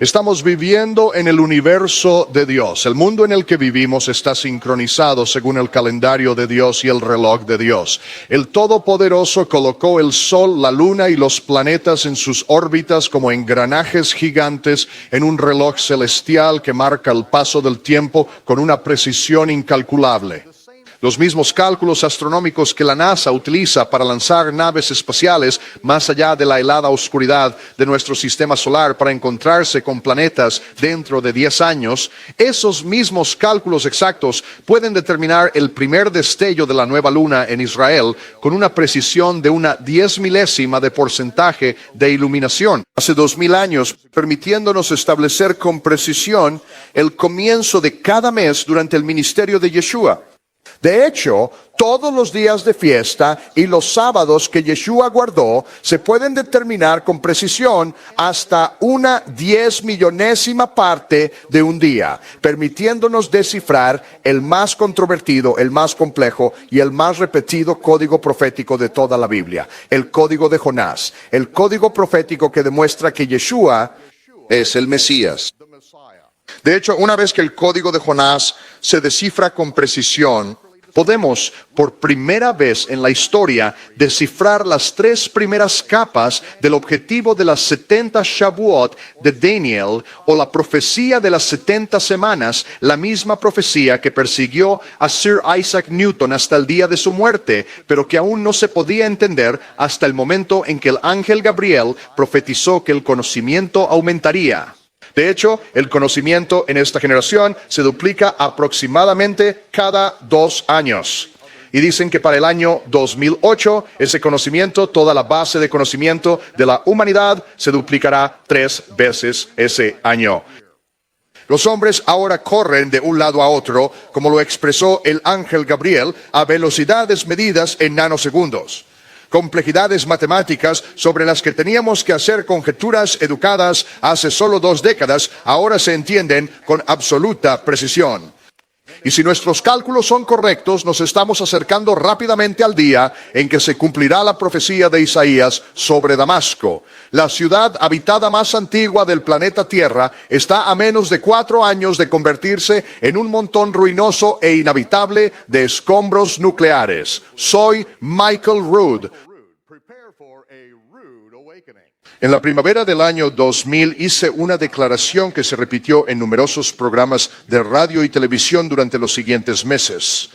Estamos viviendo en el universo de Dios. El mundo en el que vivimos está sincronizado según el calendario de Dios y el reloj de Dios. El Todopoderoso colocó el Sol, la Luna y los planetas en sus órbitas como engranajes gigantes en un reloj celestial que marca el paso del tiempo con una precisión incalculable. Los mismos cálculos astronómicos que la NASA utiliza para lanzar naves espaciales más allá de la helada oscuridad de nuestro sistema solar para encontrarse con planetas dentro de 10 años, esos mismos cálculos exactos pueden determinar el primer destello de la nueva luna en Israel con una precisión de una 10 milésima de porcentaje de iluminación. Hace 2000 años, permitiéndonos establecer con precisión el comienzo de cada mes durante el ministerio de Yeshua. De hecho, todos los días de fiesta y los sábados que Yeshua guardó se pueden determinar con precisión hasta una 10 milonésima parte de un día, permitiéndonos descifrar el más controvertido, el más complejo y el más repetido código profético de toda la Biblia, el código de Jonás, el código profético que demuestra que Yeshua es el Mesías. De hecho, una vez que el código de Jonás se descifra con precisión, podemos, por primera vez en la historia, descifrar las 3 primeras capas del objetivo de las 70 Shavuot de Daniel, o la profecía de las 70 semanas, la misma profecía que persiguió a Sir Isaac Newton hasta el día de su muerte, pero que aún no se podía entender hasta el momento en que el ángel Gabriel profetizó que el conocimiento aumentaría. De hecho, el conocimiento en esta generación se duplica aproximadamente cada 2 años. Y dicen que para el año 2008, ese conocimiento, toda la base de conocimiento de la humanidad, se duplicará 3 veces ese año. Los hombres ahora corren de un lado a otro, como lo expresó el ángel Gabriel, a velocidades medidas en nanosegundos. Complejidades matemáticas sobre las que teníamos que hacer conjeturas educadas hace solo 2 décadas, ahora se entienden con absoluta precisión. Y si nuestros cálculos son correctos, nos estamos acercando rápidamente al día en que se cumplirá la profecía de Isaías sobre Damasco. La ciudad habitada más antigua del planeta Tierra está a menos de 4 años de convertirse en un montón ruinoso e inhabitable de escombros nucleares. Soy Michael Rood. En la primavera del año 2000 hice una declaración que se repitió en numerosos programas de radio y televisión durante los siguientes meses.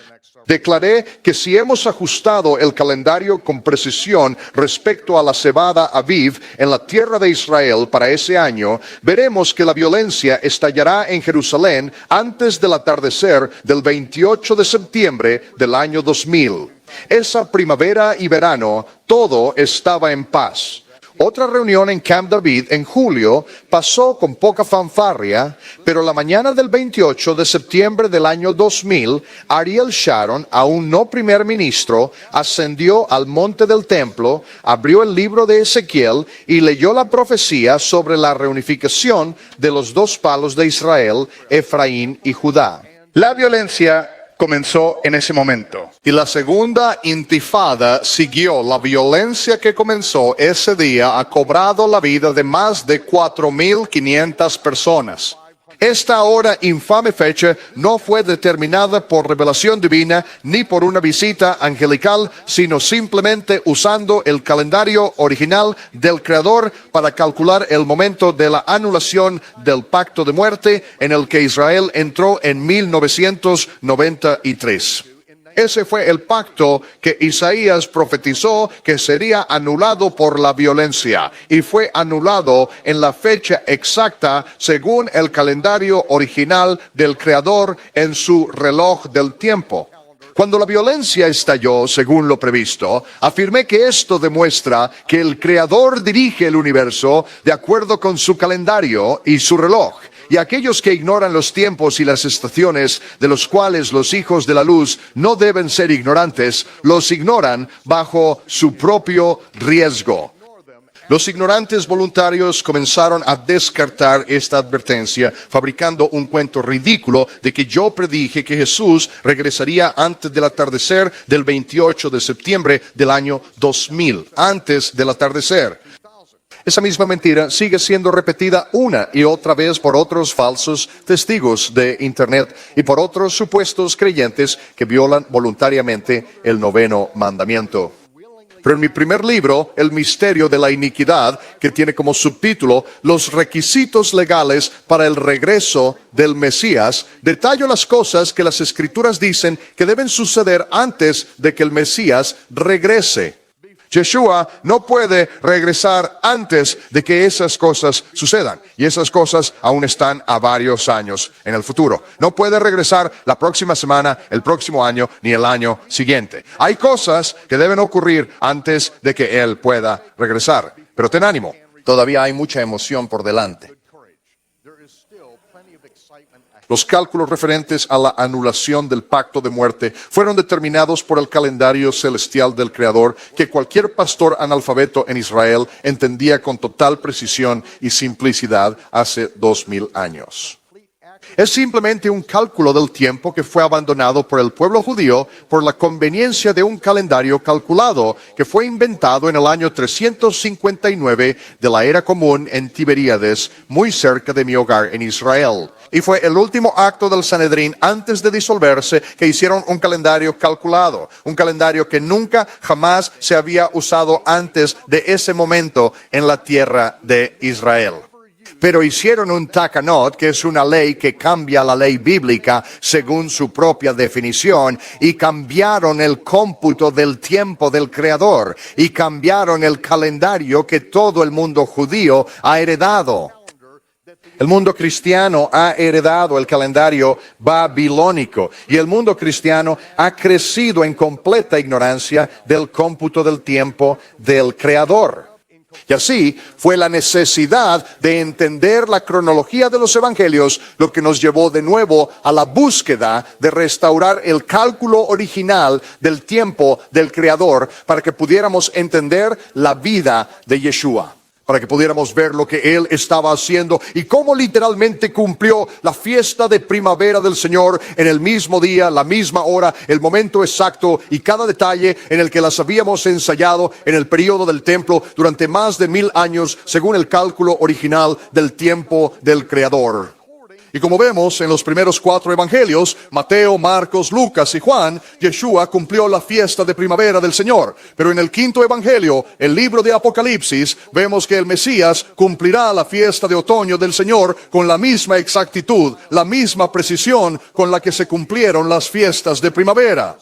Declaré que si hemos ajustado el calendario con precisión respecto a la cebada Aviv en la tierra de Israel para ese año, veremos que la violencia estallará en Jerusalén antes del atardecer del 28 de septiembre del año 2000. Esa primavera y verano, todo estaba en paz. Otra reunión en Camp David en julio pasó con poca fanfarria, pero la mañana del 28 de septiembre del año 2000, Ariel Sharon, aún no primer ministro, ascendió al monte del templo, abrió el libro de Ezequiel y leyó la profecía sobre la reunificación de los 2 palos de Israel, Efraín y Judá. La violencia comenzó en ese momento. Y la segunda intifada siguió. La violencia que comenzó ese día ha cobrado la vida de más de 4.500 personas. Esta ahora infame fecha no fue determinada por revelación divina ni por una visita angelical, sino simplemente usando el calendario original del Creador para calcular el momento de la anulación del pacto de muerte en el que Israel entró en 1993. Ese fue el pacto que Isaías profetizó que sería anulado por la violencia, y fue anulado en la fecha exacta según el calendario original del Creador en su reloj del tiempo. Cuando la violencia estalló, según lo previsto, afirmé que esto demuestra que el Creador dirige el universo de acuerdo con su calendario y su reloj. Y aquellos que ignoran los tiempos y las estaciones, de los cuales los hijos de la luz no deben ser ignorantes, los ignoran bajo su propio riesgo. Los ignorantes voluntarios comenzaron a descartar esta advertencia, fabricando un cuento ridículo de que yo predije que Jesús regresaría antes del atardecer del 28 de septiembre del año 2000, antes del atardecer. esa misma mentira sigue siendo repetida una y otra vez por otros falsos testigos de Internet y por otros supuestos creyentes que violan voluntariamente el noveno mandamiento. Pero en mi primer libro, El misterio de la iniquidad, que tiene como subtítulo Los requisitos legales para el regreso del Mesías, detallo las cosas que las Escrituras dicen que deben suceder antes de que el Mesías regrese. Yeshua no puede regresar antes de que esas cosas sucedan. Y esas cosas aún están a varios años en el futuro. No puede regresar la próxima semana, el próximo año, ni el año siguiente. Hay cosas que deben ocurrir antes de que Él pueda regresar. Pero ten ánimo, todavía hay mucha emoción por delante. Los cálculos referentes a la anulación del pacto de muerte fueron determinados por el calendario celestial del Creador, que cualquier pastor analfabeto en Israel entendía con total precisión y simplicidad hace 2000 años. Es simplemente un cálculo del tiempo que fue abandonado por el pueblo judío por la conveniencia de un calendario calculado que fue inventado en el año 359 de la era común en Tiberíades, muy cerca de mi hogar en Israel. Y fue el último acto del Sanedrín antes de disolverse que hicieron un calendario calculado, un calendario que nunca jamás se había usado antes de ese momento en la tierra de Israel. Pero hicieron un takanot, que es una ley que cambia la ley bíblica según su propia definición, y cambiaron el cómputo del tiempo del Creador, y cambiaron el calendario que todo el mundo judío ha heredado. El mundo cristiano ha heredado el calendario babilónico y el mundo cristiano ha crecido en completa ignorancia del cómputo del tiempo del Creador. Y así fue la necesidad de entender la cronología de los evangelios lo que nos llevó de nuevo a la búsqueda de restaurar el cálculo original del tiempo del Creador para que pudiéramos entender la vida de Yeshua, para que pudiéramos ver lo que Él estaba haciendo y cómo literalmente cumplió la fiesta de primavera del Señor en el mismo día, la misma hora, el momento exacto y cada detalle en el que las habíamos ensayado en el período del templo durante más de 1000 años, según el cálculo original del tiempo del Creador. Y como vemos en los primeros 4 evangelios, Mateo, Marcos, Lucas y Juan, Yeshua cumplió la fiesta de primavera del Señor. Pero en el 5º evangelio, el libro de Apocalipsis, vemos que el Mesías cumplirá la fiesta de otoño del Señor con la misma exactitud, la misma precisión con la que se cumplieron las fiestas de primavera.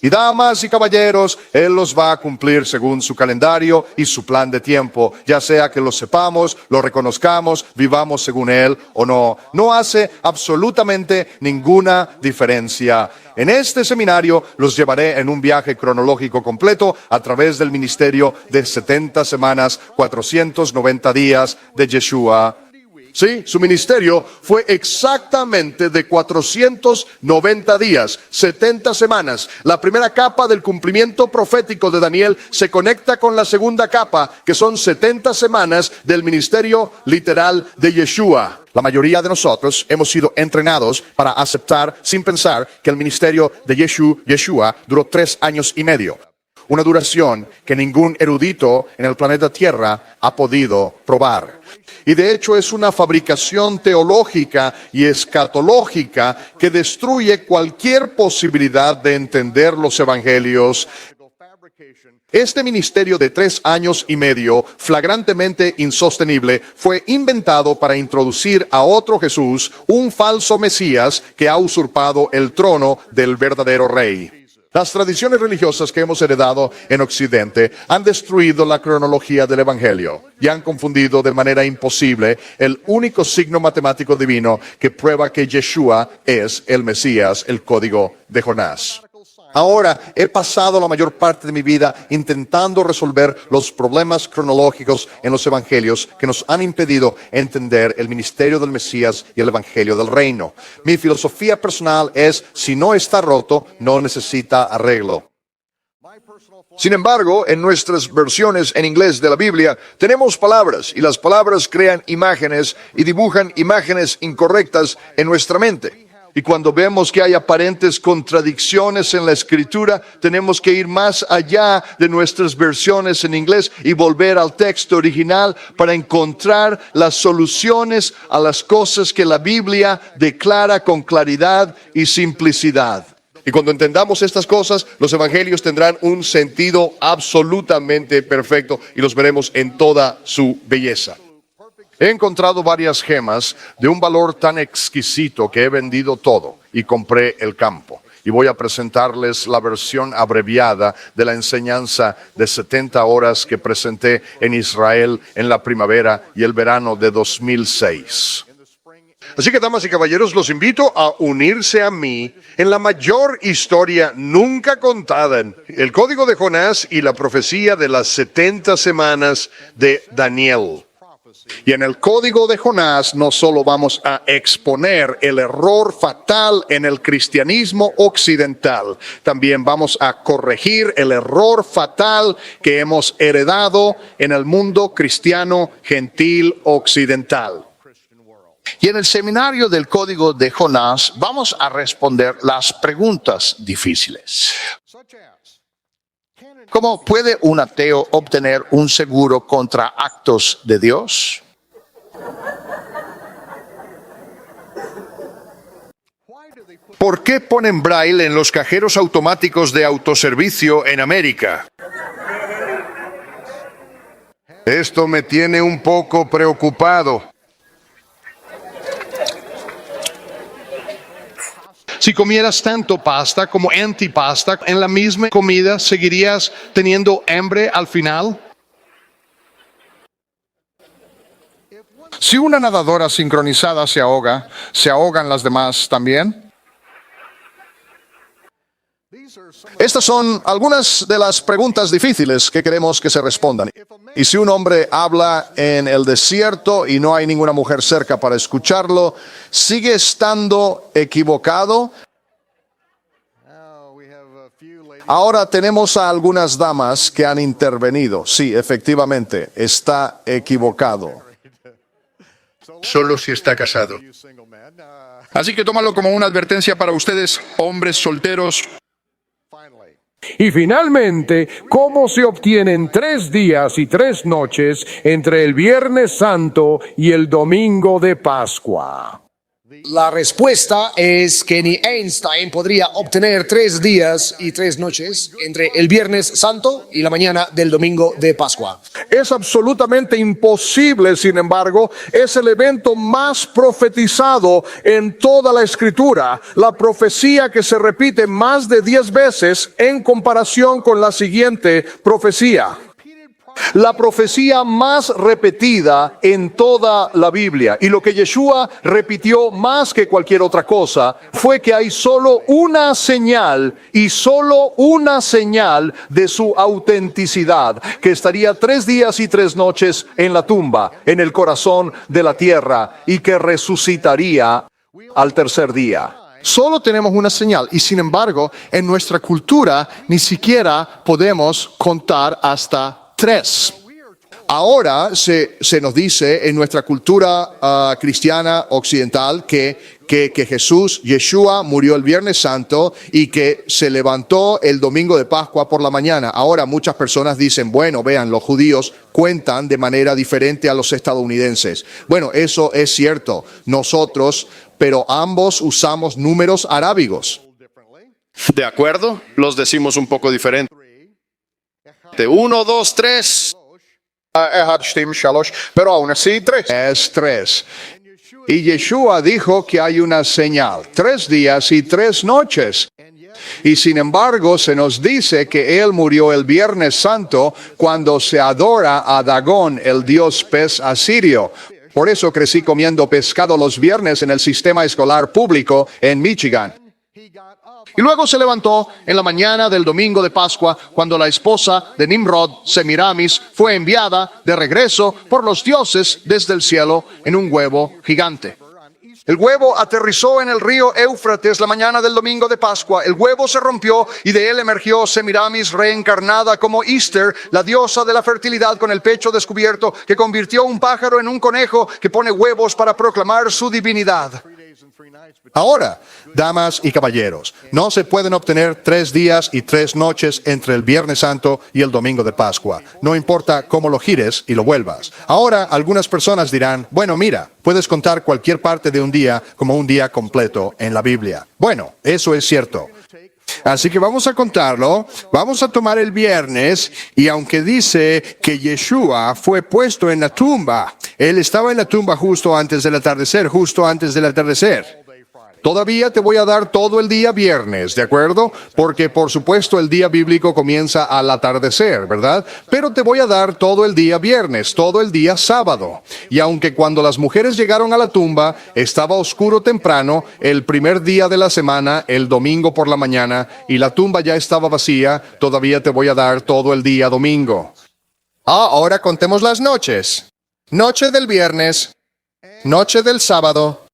Y damas y caballeros, Él los va a cumplir según su calendario y su plan de tiempo, ya sea que lo sepamos, lo reconozcamos, vivamos según Él o no. No hace absolutamente ninguna diferencia. En este seminario los llevaré en un viaje cronológico completo a través del ministerio de 70 semanas, 490 días de Yeshua. Sí, su ministerio fue exactamente de 490 días, 70 semanas. La primera capa del cumplimiento profético de Daniel se conecta con la segunda capa, que son 70 semanas del ministerio literal de Yeshua. La mayoría de nosotros hemos sido entrenados para aceptar sin pensar que el ministerio de Yeshua duró 3 años y medio. Una duración que ningún erudito en el planeta Tierra ha podido probar. Y de hecho es una fabricación teológica y escatológica que destruye cualquier posibilidad de entender los evangelios. Este ministerio de 3 años y medio, flagrantemente insostenible, fue inventado para introducir a otro Jesús, un falso Mesías que ha usurpado el trono del verdadero rey. Las tradiciones religiosas que hemos heredado en Occidente han destruido la cronología del Evangelio y han confundido de manera imposible el único signo matemático divino que prueba que Yeshua es el Mesías, el código de Jonás. Ahora he pasado la mayor parte de mi vida intentando resolver los problemas cronológicos en los evangelios que nos han impedido entender el ministerio del Mesías y el evangelio del reino. Mi filosofía personal es: si no está roto, no necesita arreglo. Sin embargo, en nuestras versiones en inglés de la Biblia tenemos palabras, y las palabras crean imágenes y dibujan imágenes incorrectas en nuestra mente. Y cuando vemos que hay aparentes contradicciones en la Escritura, tenemos que ir más allá de nuestras versiones en inglés y volver al texto original para encontrar las soluciones a las cosas que la Biblia declara con claridad y simplicidad. Y cuando entendamos estas cosas, los evangelios tendrán un sentido absolutamente perfecto y los veremos en toda su belleza. He encontrado varias gemas de un valor tan exquisito que he vendido todo y compré el campo. Y voy a presentarles la versión abreviada de la enseñanza de 70 horas que presenté en Israel en la primavera y el verano de 2006. Así que, damas y caballeros, los invito a unirse a mí en la mayor historia nunca contada, el Código de Jonás y la profecía de las 70 semanas de Daniel. Y en el Código de Jonás no solo vamos a exponer el error fatal en el cristianismo occidental, también vamos a corregir el error fatal que hemos heredado en el mundo cristiano gentil occidental. Y en el seminario del Código de Jonás vamos a responder las preguntas difíciles. ¿Cómo puede un ateo obtener un seguro contra actos de Dios? ¿Por qué ponen braille en los cajeros automáticos de autoservicio en América? Esto me tiene un poco preocupado. Si comieras tanto pasta como antipasta en la misma comida, ¿seguirías teniendo hambre al final? Si una nadadora sincronizada se ahoga, ¿se ahogan las demás también? Estas son algunas de las preguntas difíciles que queremos que se respondan. Y si un hombre habla en el desierto y no hay ninguna mujer cerca para escucharlo, ¿sigue estando equivocado? Ahora tenemos a algunas damas que han intervenido. Sí, efectivamente, está equivocado. Solo si está casado. Así que tómalo como una advertencia para ustedes, hombres solteros. Y finalmente, ¿cómo se obtienen 3 días y 3 noches entre el Viernes Santo y el Domingo de Pascua? La respuesta es que ni Einstein podría obtener 3 días y 3 noches entre el Viernes Santo y la mañana del Domingo de Pascua. Es absolutamente imposible, sin embargo, es el evento más profetizado en toda la Escritura. La profecía que se repite más de 10 veces en comparación con la siguiente profecía. La profecía más repetida en toda la Biblia. Y lo que Yeshua repitió más que cualquier otra cosa fue que hay solo una señal y solo una señal de su autenticidad, que estaría 3 días y 3 noches en la tumba, en el corazón de la tierra, y que resucitaría al tercer día. Solo tenemos una señal y sin embargo en nuestra cultura ni siquiera podemos contar hasta 3. Ahora se nos dice en nuestra cultura cristiana occidental que Jesús, Yeshua, murió el Viernes Santo y que se levantó el Domingo de Pascua por la mañana. Ahora muchas personas dicen, bueno, vean, los judíos cuentan de manera diferente a los estadounidenses. Bueno, eso es cierto, nosotros, pero ambos usamos números arábigos. ¿De acuerdo? Los decimos un poco diferente. 1, 2, 3. Pero aún así 3. Es 3. Y Yeshua dijo que hay una señal, 3 días y 3 noches. Y sin embargo se nos dice que Él murió el Viernes Santo cuando se adora a Dagón, el dios pez asirio. Por eso crecí comiendo pescado los viernes en el sistema escolar público en Michigan. Y luego se levantó en la mañana del Domingo de Pascua, cuando la esposa de Nimrod, Semiramis, fue enviada de regreso por los dioses desde el cielo en un huevo gigante. El huevo aterrizó en el río Éufrates la mañana del Domingo de Pascua. El huevo se rompió y de él emergió Semiramis reencarnada como Easter, la diosa de la fertilidad con el pecho descubierto, que convirtió un pájaro en un conejo que pone huevos para proclamar su divinidad. Ahora, damas y caballeros, no se pueden obtener 3 días y 3 noches entre el Viernes Santo y el Domingo de Pascua. No importa cómo lo gires y lo vuelvas. Ahora, algunas personas dirán, bueno, mira, puedes contar cualquier parte de un día como un día completo en la Biblia. Bueno, eso es cierto. Así que vamos a contarlo, vamos a tomar el viernes y aunque dice que Yeshua fue puesto en la tumba, él estaba en la tumba justo antes del atardecer, Todavía te voy a dar todo el día viernes, ¿de acuerdo? Porque por supuesto el día bíblico comienza al atardecer, ¿verdad? Pero te voy a dar todo el día viernes, todo el día sábado. Y aunque cuando las mujeres llegaron a la tumba estaba oscuro temprano, el primer día de la semana, el domingo por la mañana, y la tumba ya estaba vacía, todavía te voy a dar todo el día domingo. Ahora contemos las noches. Noche del viernes, noche del sábado.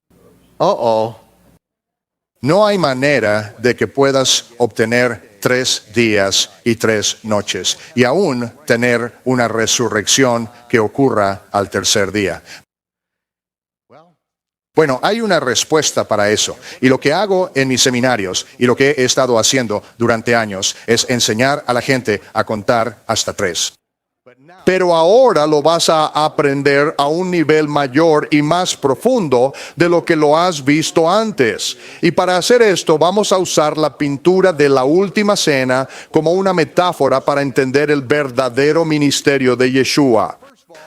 No hay manera de que puedas obtener 3 días y 3 noches y aún tener una resurrección que ocurra al tercer día. Bueno, hay una respuesta para eso. Y lo que hago en mis seminarios y lo que he estado haciendo durante años es enseñar a la gente a contar hasta 3. Pero ahora lo vas a aprender a un nivel mayor y más profundo de lo que lo has visto antes. Y para hacer esto vamos a usar la pintura de la última cena como una metáfora para entender el verdadero ministerio de Yeshua.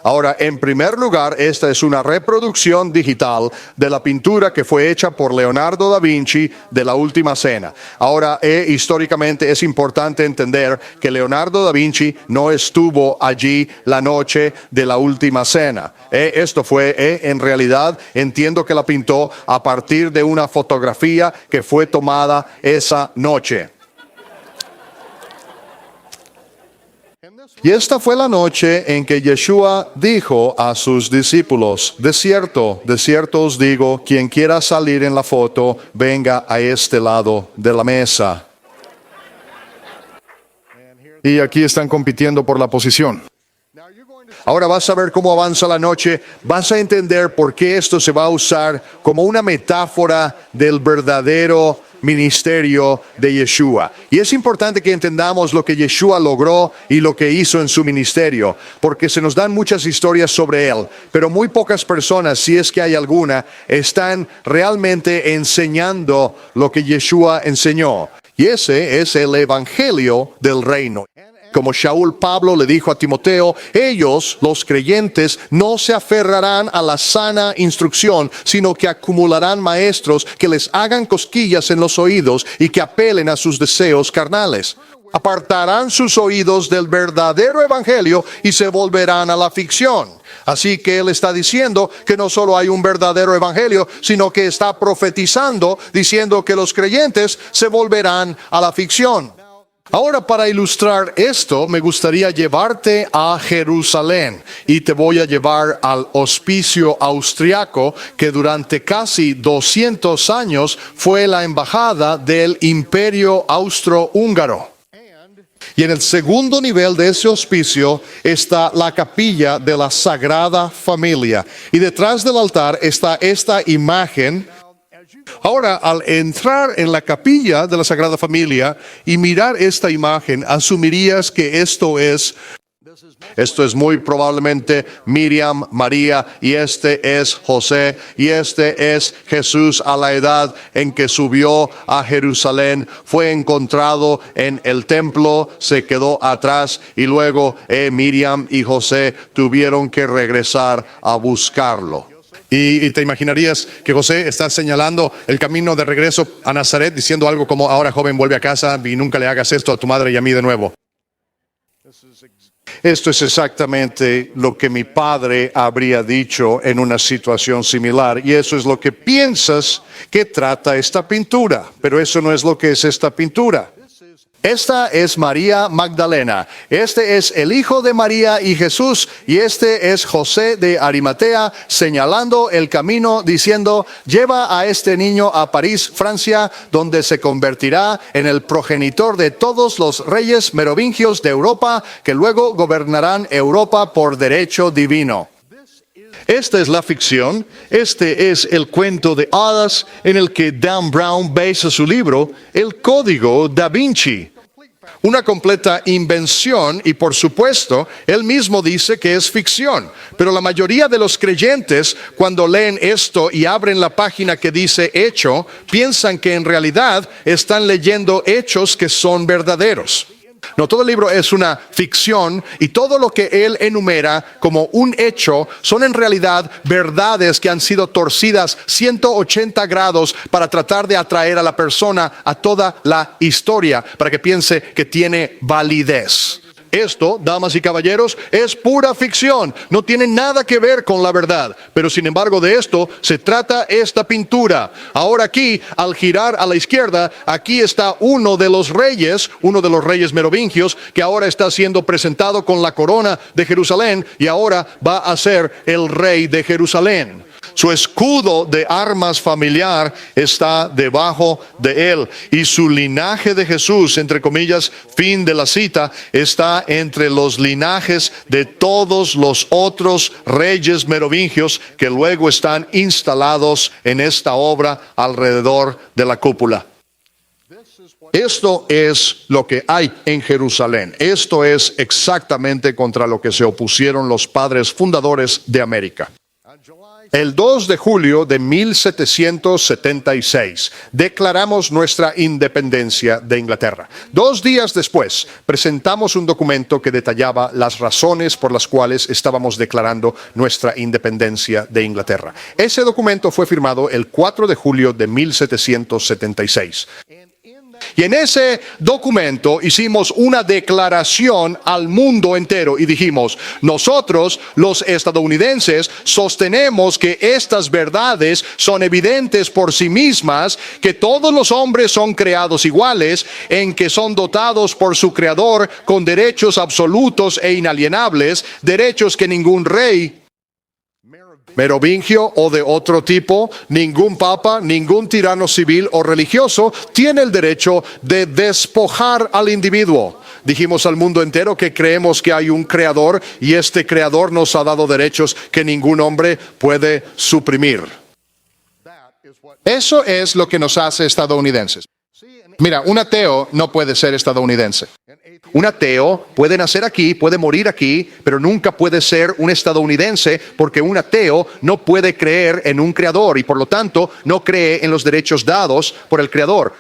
Ahora, en primer lugar, esta es una reproducción digital de la pintura que fue hecha por Leonardo da Vinci de la Última Cena. Ahora, históricamente es importante entender que Leonardo da Vinci no estuvo allí la noche de la Última Cena. Esto fue, en realidad, entiendo que la pintó a partir de una fotografía que fue tomada esa noche. Y esta fue la noche en que Yeshua dijo a sus discípulos, de cierto os digo, quien quiera salir en la foto, venga a este lado de la mesa. Y aquí están compitiendo por la posición. Ahora vas a ver cómo avanza la noche, vas a entender por qué esto se va a usar como una metáfora del verdadero ministerio de Yeshua. Y es importante que entendamos lo que Yeshua logró y lo que hizo en su ministerio, porque se nos dan muchas historias sobre él, pero muy pocas personas, si es que hay alguna, están realmente enseñando lo que Yeshua enseñó. Y ese es el evangelio del reino. Como Shaul Pablo le dijo a Timoteo, ellos, los creyentes, no se aferrarán a la sana instrucción, sino que acumularán maestros que les hagan cosquillas en los oídos y que apelen a sus deseos carnales. Apartarán sus oídos del verdadero evangelio y se volverán a la ficción. Así que él está diciendo que no solo hay un verdadero evangelio, sino que está profetizando, diciendo que los creyentes se volverán a la ficción. Ahora, para ilustrar esto, me gustaría llevarte a Jerusalén y te voy a llevar al hospicio austriaco que durante casi 200 años fue la embajada del Imperio Austrohúngaro. Y en el segundo nivel de ese hospicio está la capilla de la Sagrada Familia. Y detrás del altar está esta imagen. Ahora, al entrar en la capilla de la Sagrada Familia y mirar esta imagen, asumirías que esto es muy probablemente Miriam, María, y este es José, y este es Jesús a la edad en que subió a Jerusalén, fue encontrado en el templo, se quedó atrás y luego Miriam y José tuvieron que regresar a buscarlo. Y te imaginarías que José está señalando el camino de regreso a Nazaret, diciendo algo como, ahora joven, vuelve a casa y nunca le hagas esto a tu madre y a mí de nuevo. Esto es exactamente lo que mi padre habría dicho en una situación similar, y eso es lo que piensas que trata esta pintura, pero eso no es lo que es esta pintura. Esta es María Magdalena, este es el hijo de María y Jesús, y este es José de Arimatea señalando el camino diciendo, lleva a este niño a París, Francia, donde se convertirá en el progenitor de todos los reyes merovingios de Europa, que luego gobernarán Europa por derecho divino. Esta es la ficción, este es el cuento de hadas en el que Dan Brown basa su libro, El Código Da Vinci. Una completa invención y por supuesto, él mismo dice que es ficción. Pero la mayoría de los creyentes, cuando leen esto y abren la página que dice hecho, piensan que en realidad están leyendo hechos que son verdaderos. No, todo el libro es una ficción y todo lo que él enumera como un hecho son en realidad verdades que han sido torcidas 180 grados para tratar de atraer a la persona a toda la historia, para que piense que tiene validez. Esto, damas y caballeros, es pura ficción, no tiene nada que ver con la verdad, pero sin embargo de esto se trata esta pintura. Ahora aquí, al girar a la izquierda, aquí está uno de los reyes merovingios, que ahora está siendo presentado con la corona de Jerusalén y ahora va a ser el rey de Jerusalén. Su escudo de armas familiar está debajo de él y su linaje de Jesús, entre comillas, fin de la cita, está entre los linajes de todos los otros reyes merovingios que luego están instalados en esta obra alrededor de la cúpula. Esto es lo que hay en Jerusalén. Esto es exactamente contra lo que se opusieron los padres fundadores de América. El 2 de julio de 1776 declaramos nuestra independencia de Inglaterra. 2 días después presentamos un documento que detallaba las razones por las cuales estábamos declarando nuestra independencia de Inglaterra. Ese documento fue firmado el 4 de julio de 1776. Y en ese documento hicimos una declaración al mundo entero y dijimos, nosotros los estadounidenses sostenemos que estas verdades son evidentes por sí mismas, que todos los hombres son creados iguales, en que son dotados por su creador con derechos absolutos e inalienables, derechos que ningún rey merovingio o de otro tipo, ningún papa, ningún tirano civil o religioso tiene el derecho de despojar al individuo. Dijimos al mundo entero que creemos que hay un creador y este creador nos ha dado derechos que ningún hombre puede suprimir. Eso es lo que nos hace estadounidenses. Mira, un ateo no puede ser estadounidense. Un ateo puede nacer aquí, puede morir aquí, pero nunca puede ser un estadounidense porque un ateo no puede creer en un creador y por lo tanto no cree en los derechos dados por el creador.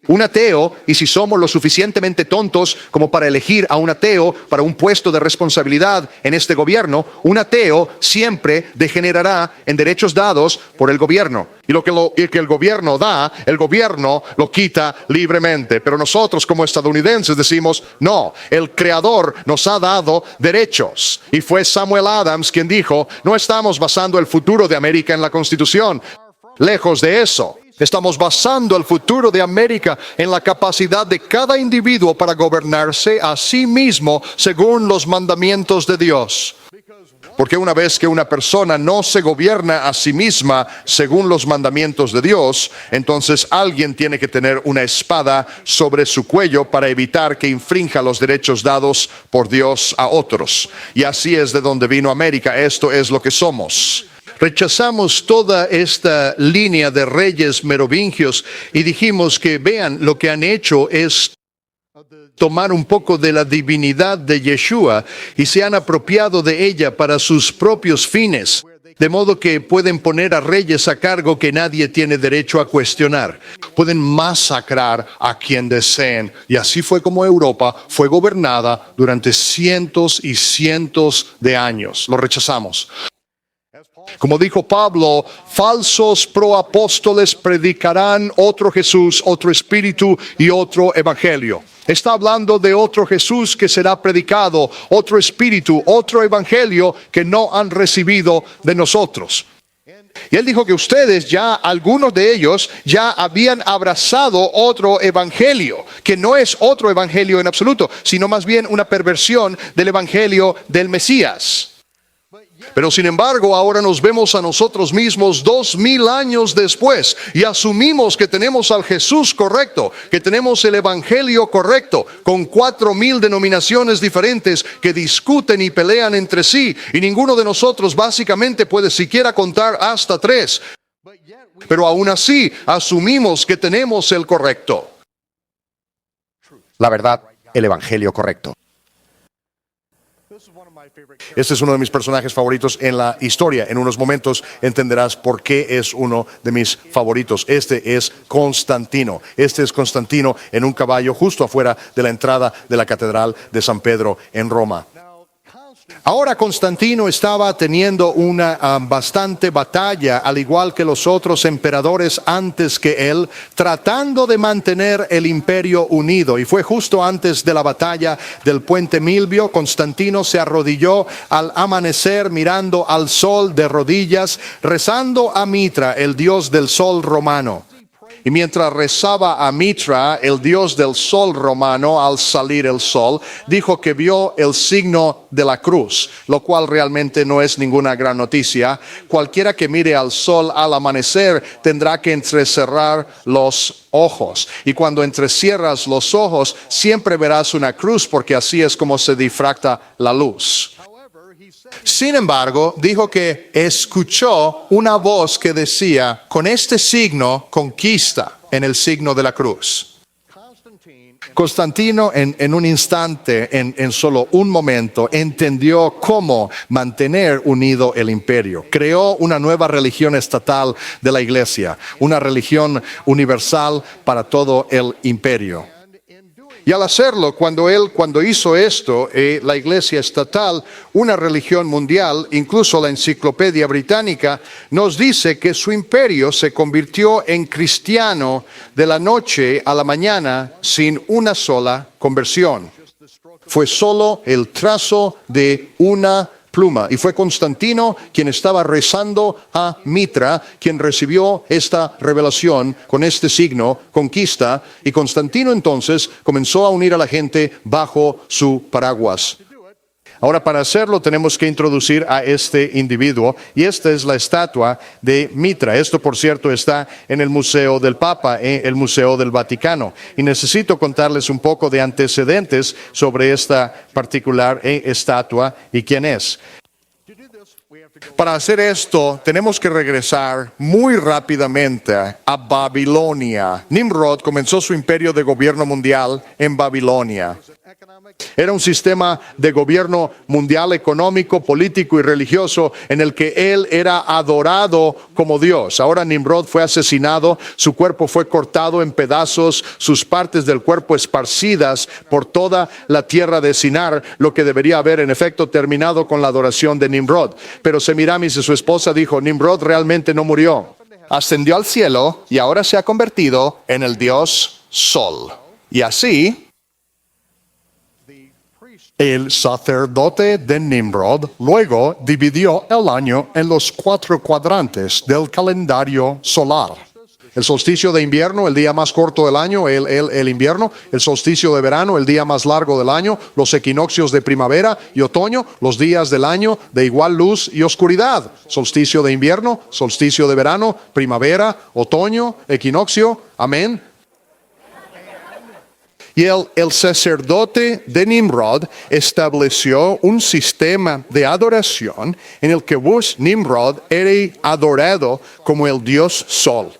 Un ateo, y si somos lo suficientemente tontos como para elegir a un ateo para un puesto de responsabilidad en este gobierno, un ateo siempre degenerará en derechos dados por el gobierno. Y lo que el gobierno da, el gobierno lo quita libremente. Pero nosotros como estadounidenses decimos, no, el creador nos ha dado derechos. Y fue Samuel Adams quien dijo, no estamos basando el futuro de América en la Constitución. Lejos de eso. Estamos basando el futuro de América en la capacidad de cada individuo para gobernarse a sí mismo según los mandamientos de Dios. Porque una vez que una persona no se gobierna a sí misma según los mandamientos de Dios, entonces alguien tiene que tener una espada sobre su cuello para evitar que infrinja los derechos dados por Dios a otros. Y así es de donde vino América. Esto es lo que somos. Rechazamos toda esta línea de reyes merovingios y dijimos que vean, lo que han hecho es tomar un poco de la divinidad de Yeshua y se han apropiado de ella para sus propios fines. De modo que pueden poner a reyes a cargo que nadie tiene derecho a cuestionar. Pueden masacrar a quien deseen. Y así fue como Europa fue gobernada durante cientos y cientos de años. Lo rechazamos. Como dijo Pablo, falsos proapóstoles predicarán otro Jesús, otro espíritu y otro evangelio. Está hablando de otro Jesús que será predicado, otro espíritu, otro evangelio que no han recibido de nosotros. Y él dijo que ustedes ya, algunos de ellos, ya habían abrazado otro evangelio, que no es otro evangelio en absoluto, sino más bien una perversión del evangelio del Mesías. Pero sin embargo, ahora nos vemos a nosotros mismos 2000 años después y asumimos que tenemos al Jesús correcto, que tenemos el Evangelio correcto, con 4000 denominaciones diferentes que discuten y pelean entre sí, y ninguno de nosotros básicamente puede siquiera contar hasta 3. Pero aún así, asumimos que tenemos el correcto. La verdad, el Evangelio correcto. Este es uno de mis personajes favoritos en la historia. En unos momentos entenderás por qué es uno de mis favoritos. Este es Constantino. Este es Constantino en un caballo justo afuera de la entrada de la Catedral de San Pedro en Roma. Ahora Constantino estaba teniendo una bastante batalla, al igual que los otros emperadores antes que él, tratando de mantener el imperio unido. Y fue justo antes de la batalla del puente Milvio. Constantino se arrodilló al amanecer mirando al sol de rodillas, rezando a Mitra, el dios del sol romano. Y mientras rezaba a Mitra, el dios del sol romano, al salir el sol, dijo que vio el signo de la cruz, lo cual realmente no es ninguna gran noticia. Cualquiera que mire al sol al amanecer tendrá que entrecerrar los ojos. Y cuando entrecierras los ojos, siempre verás una cruz, porque así es como se difracta la luz. Sin embargo, dijo que escuchó una voz que decía, con este signo conquista, en el signo de la cruz. Constantino en un instante, en solo un momento, entendió cómo mantener unido el imperio. Creó una nueva religión estatal de la iglesia, una religión universal para todo el imperio. Y al hacerlo, cuando hizo esto, la iglesia estatal, una religión mundial, incluso la enciclopedia británica, nos dice que su imperio se convirtió en cristiano de la noche a la mañana sin una sola conversión. Fue solo el trazo de una pluma. Y fue Constantino quien estaba rezando a Mitra, quien recibió esta revelación con este signo, conquista, y Constantino entonces comenzó a unir a la gente bajo su paraguas. Ahora, para hacerlo tenemos que introducir a este individuo, y esta es la estatua de Mitra. Esto, por cierto, está en el Museo del Papa, en el Museo del Vaticano. Y necesito contarles un poco de antecedentes sobre esta particular estatua y quién es. Para hacer esto, tenemos que regresar muy rápidamente a Babilonia. Nimrod comenzó su imperio de gobierno mundial en Babilonia. Era un sistema de gobierno mundial económico, político y religioso en el que él era adorado como Dios. Ahora Nimrod fue asesinado, su cuerpo fue cortado en pedazos, sus partes del cuerpo esparcidas por toda la tierra de Sinar, lo que debería haber en efecto terminado con la adoración de Nimrod. Pero Semiramis y su esposa dijo, Nimrod realmente no murió. Ascendió al cielo y ahora se ha convertido en el dios Sol. Y así, el sacerdote de Nimrod luego dividió el año en los 4 cuadrantes del calendario solar. El solsticio de invierno, el día más corto del año, el invierno. El solsticio de verano, el día más largo del año. Los equinoccios de primavera y otoño, los días del año de igual luz y oscuridad. Solsticio de invierno, solsticio de verano, primavera, otoño, equinoccio. Amén. Y el sacerdote de Nimrod estableció un sistema de adoración en el que Nimrod era adorado como el dios Sol.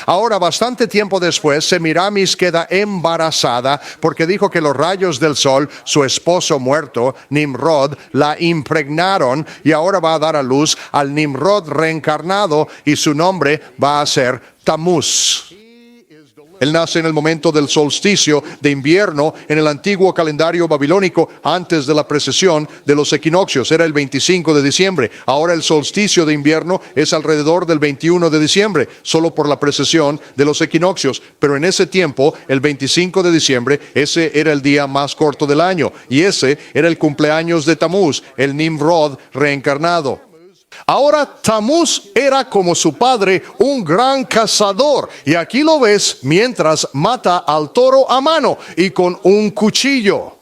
Ahora, bastante tiempo después, Semiramis queda embarazada porque dijo que los rayos del sol, su esposo muerto, Nimrod, la impregnaron y ahora va a dar a luz al Nimrod reencarnado y su nombre va a ser Tamuz. Él nace en el momento del solsticio de invierno en el antiguo calendario babilónico antes de la precesión de los equinoccios. Era el 25 de diciembre. Ahora el solsticio de invierno es alrededor del 21 de diciembre, solo por la precesión de los equinoccios. Pero en ese tiempo, el 25 de diciembre, ese era el día más corto del año. Y ese era el cumpleaños de Tamuz, el Nimrod reencarnado. Ahora Tamuz era como su padre, un gran cazador. Y aquí lo ves mientras mata al toro a mano y con un cuchillo.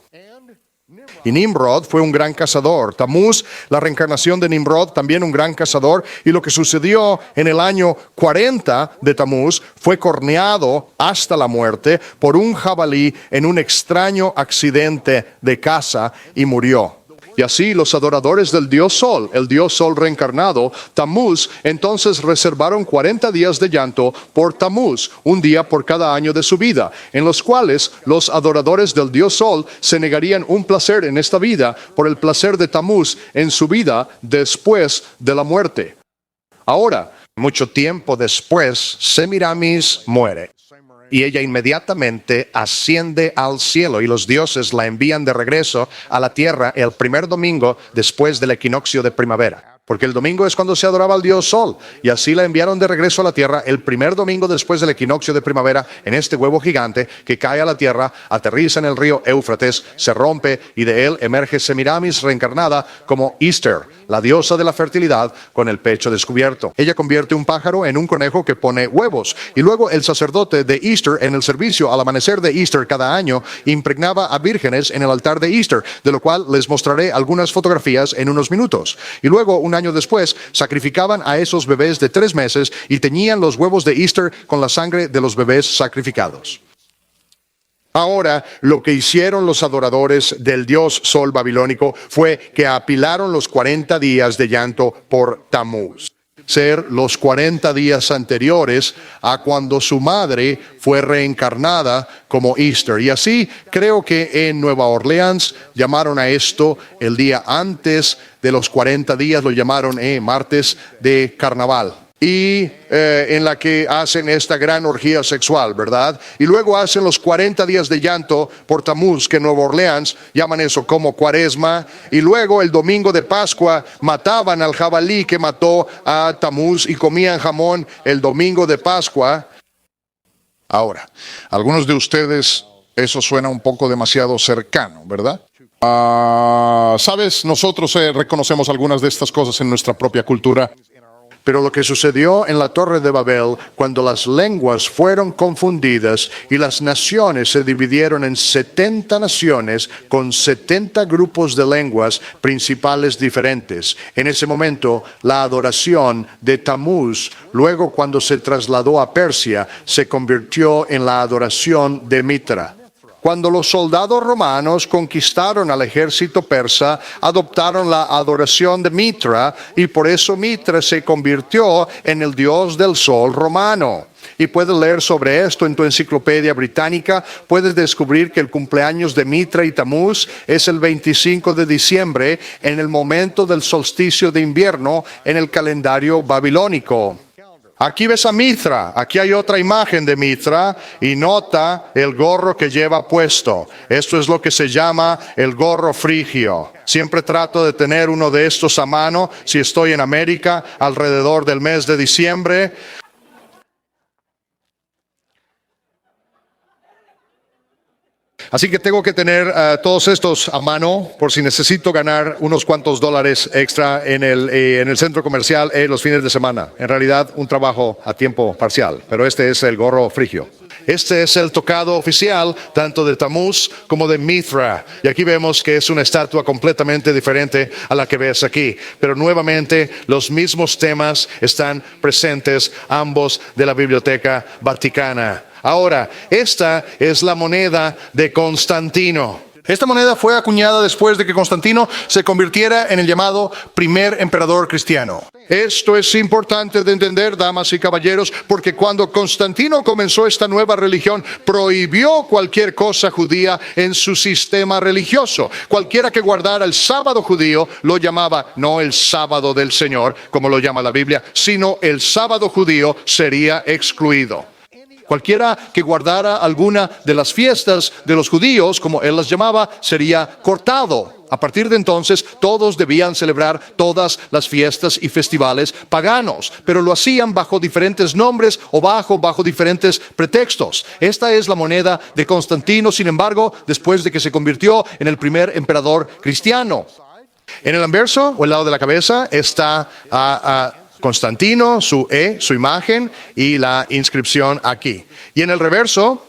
Y Nimrod fue un gran cazador. Tamuz, la reencarnación de Nimrod, también un gran cazador. Y lo que sucedió en el año 40 de Tamuz fue corneado hasta la muerte por un jabalí en un extraño accidente de caza y murió. Y así los adoradores del dios Sol, el dios Sol reencarnado, Tamuz, entonces reservaron 40 días de llanto por Tamuz, un día por cada año de su vida, en los cuales los adoradores del dios Sol se negarían un placer en esta vida por el placer de Tamuz en su vida después de la muerte. Ahora, mucho tiempo después, Semiramis muere. Y ella inmediatamente asciende al cielo y los dioses la envían de regreso a la tierra el primer domingo después del equinoccio de primavera. Porque el domingo es cuando se adoraba al dios Sol. Y así la enviaron de regreso a la tierra el primer domingo después del equinoccio de primavera en este huevo gigante que cae a la tierra, aterriza en el río Éufrates, se rompe y de él emerge Semiramis reencarnada como Easter, la diosa de la fertilidad con el pecho descubierto. Ella convierte un pájaro en un conejo que pone huevos. Y luego el sacerdote de Easter en el servicio al amanecer de Easter cada año impregnaba a vírgenes en el altar de Easter, de lo cual les mostraré algunas fotografías en unos minutos. Y luego un año después, sacrificaban a esos bebés de 3 meses y teñían los huevos de Easter con la sangre de los bebés sacrificados. Ahora, lo que hicieron los adoradores del dios Sol babilónico fue que apilaron los 40 días de llanto por Tamuz. Ser los 40 días anteriores a cuando su madre fue reencarnada como Easter. Y así creo que en Nueva Orleans llamaron a esto el día antes de los 40 días, lo llamaron martes de carnaval. Y en la que hacen esta gran orgía sexual, ¿verdad? Y luego hacen los 40 días de llanto por Tamuz, que en Nueva Orleans llaman eso como Cuaresma. Y luego el domingo de Pascua mataban al jabalí que mató a Tamuz y comían jamón el domingo de Pascua. Ahora, algunos de ustedes, eso suena un poco demasiado cercano, ¿verdad? Sabes, nosotros reconocemos algunas de estas cosas en nuestra propia cultura. Pero lo que sucedió en la Torre de Babel, cuando las lenguas fueron confundidas y las naciones se dividieron en 70 naciones con 70 grupos de lenguas principales diferentes. En ese momento, la adoración de Tamuz, luego cuando se trasladó a Persia, se convirtió en la adoración de Mitra. Cuando los soldados romanos conquistaron al ejército persa, adoptaron la adoración de Mitra y por eso Mitra se convirtió en el dios del sol romano. Y puedes leer sobre esto en tu enciclopedia británica. Puedes descubrir que el cumpleaños de Mitra y Tamuz es el 25 de diciembre, en el momento del solsticio de invierno en el calendario babilónico. Aquí ves a Mitra, aquí hay otra imagen de Mitra y nota el gorro que lleva puesto. Esto es lo que se llama el gorro frigio. Siempre trato de tener uno de estos a mano si estoy en América alrededor del mes de diciembre. Así que tengo que tener todos estos a mano por si necesito ganar unos cuantos dólares extra en el centro comercial los fines de semana. En realidad, un trabajo a tiempo parcial, pero este es el gorro frigio. Este es el tocado oficial tanto de Tamuz como de Mitra. Y aquí vemos que es una estatua completamente diferente a la que ves aquí. Pero nuevamente los mismos temas están presentes, ambos de la Biblioteca Vaticana. Ahora, esta es la moneda de Constantino. Esta moneda fue acuñada después de que Constantino se convirtiera en el llamado primer emperador cristiano. Esto es importante de entender, damas y caballeros, porque cuando Constantino comenzó esta nueva religión, prohibió cualquier cosa judía en su sistema religioso. Cualquiera que guardara el sábado judío lo llamaba no el sábado del Señor, como lo llama la Biblia, sino el sábado judío sería excluido. Cualquiera que guardara alguna de las fiestas de los judíos, como él las llamaba, sería cortado. A partir de entonces, todos debían celebrar todas las fiestas y festivales paganos, pero lo hacían bajo diferentes nombres o bajo diferentes pretextos. Esta es la moneda de Constantino, sin embargo, después de que se convirtió en el primer emperador cristiano. En el anverso, o el lado de la cabeza, está Constantino, su imagen y la inscripción aquí. Y en el reverso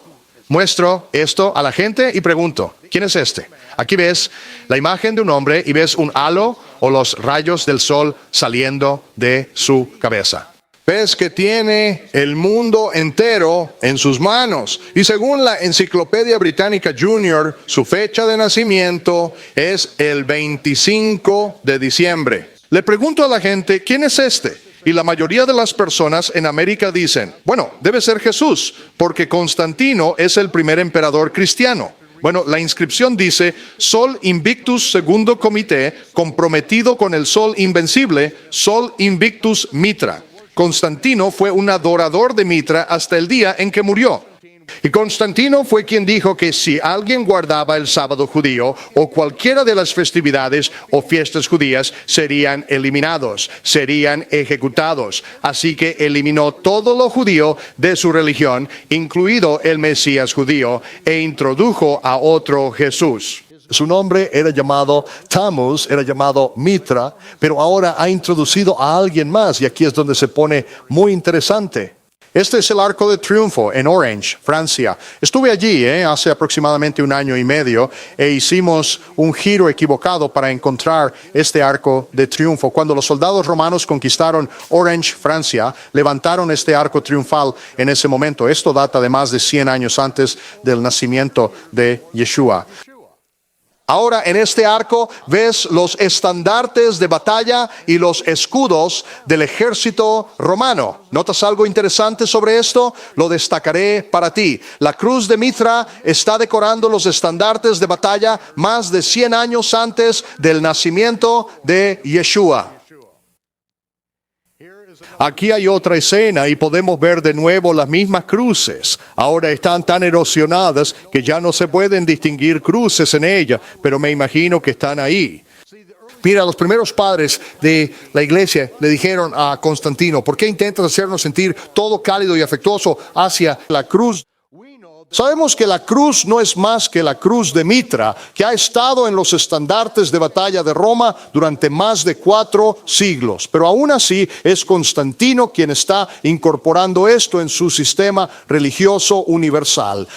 muestro esto a la gente y pregunto, ¿Quién es este? Aquí ves la imagen de un hombre y ves un halo o los rayos del sol saliendo de su cabeza. Ves que tiene el mundo entero en sus manos. Y según la Enciclopedia Británica Junior, su fecha de nacimiento es el 25 de diciembre. Le pregunto a la gente, ¿quién es este? Y la mayoría de las personas en América dicen, bueno, debe ser Jesús, porque Constantino es el primer emperador cristiano. Bueno, la inscripción dice, Sol Invictus Segundo Comité, comprometido con el Sol Invencible, Sol Invictus Mitra. Constantino fue un adorador de Mitra hasta el día en que murió. Y Constantino fue quien dijo que si alguien guardaba el sábado judío o cualquiera de las festividades o fiestas judías, serían eliminados, serían ejecutados. Así que eliminó todo lo judío de su religión, incluido el Mesías judío, e introdujo a otro Jesús. Su nombre era llamado Tammuz, era llamado Mitra, pero ahora ha introducido a alguien más, y aquí es donde se pone muy interesante. Este es el Arco de Triunfo en Orange, Francia. Estuve allí hace aproximadamente 1 año y medio e hicimos un giro equivocado para encontrar este Arco de Triunfo. Cuando los soldados romanos conquistaron Orange, Francia, levantaron este arco triunfal en ese momento. Esto data de más de 100 años antes del nacimiento de Yeshua. Ahora en este arco ves los estandartes de batalla y los escudos del ejército romano. ¿Notas algo interesante sobre esto? Lo destacaré para ti. La cruz de Mitra está decorando los estandartes de batalla más de 100 años antes del nacimiento de Yeshua. Aquí hay otra escena y podemos ver de nuevo las mismas cruces. Ahora están tan erosionadas que ya no se pueden distinguir cruces en ella, pero me imagino que están ahí. Mira, los primeros padres de la iglesia le dijeron a Constantino, ¿por qué intentas hacernos sentir todo cálido y afectuoso hacia la cruz? Sabemos que la cruz no es más que la cruz de Mitra, que ha estado en los estandartes de batalla de Roma durante más de 4 siglos. Pero aún así es Constantino quien está incorporando esto en su sistema religioso universal.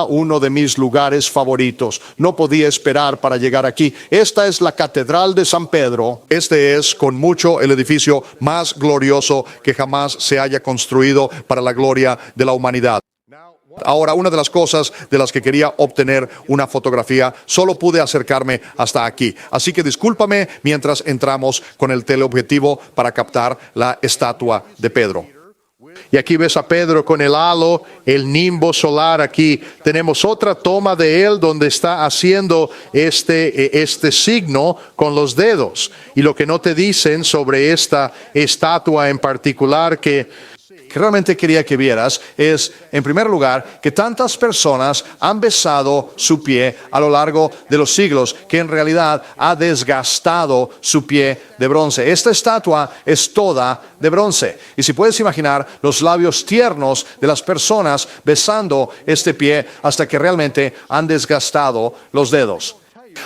Uno de mis lugares favoritos. No podía esperar para llegar aquí. Esta es la Catedral de San Pedro. Este es con mucho el edificio más glorioso que jamás se haya construido para la gloria de la humanidad. Ahora, una de las cosas de las que quería obtener una fotografía, solo pude acercarme hasta aquí. Así que discúlpame mientras entramos con el teleobjetivo para captar la estatua de Pedro. Y aquí ves a Pedro con el halo, el nimbo solar. Aquí tenemos otra toma de él donde está haciendo este signo con los dedos. Y lo que no te dicen sobre esta estatua en particular que realmente quería que vieras es, en primer lugar, que tantas personas han besado su pie a lo largo de los siglos, que en realidad ha desgastado su pie de bronce. Esta estatua es toda de bronce. Y si puedes imaginar los labios tiernos de las personas besando este pie hasta que realmente han desgastado los dedos.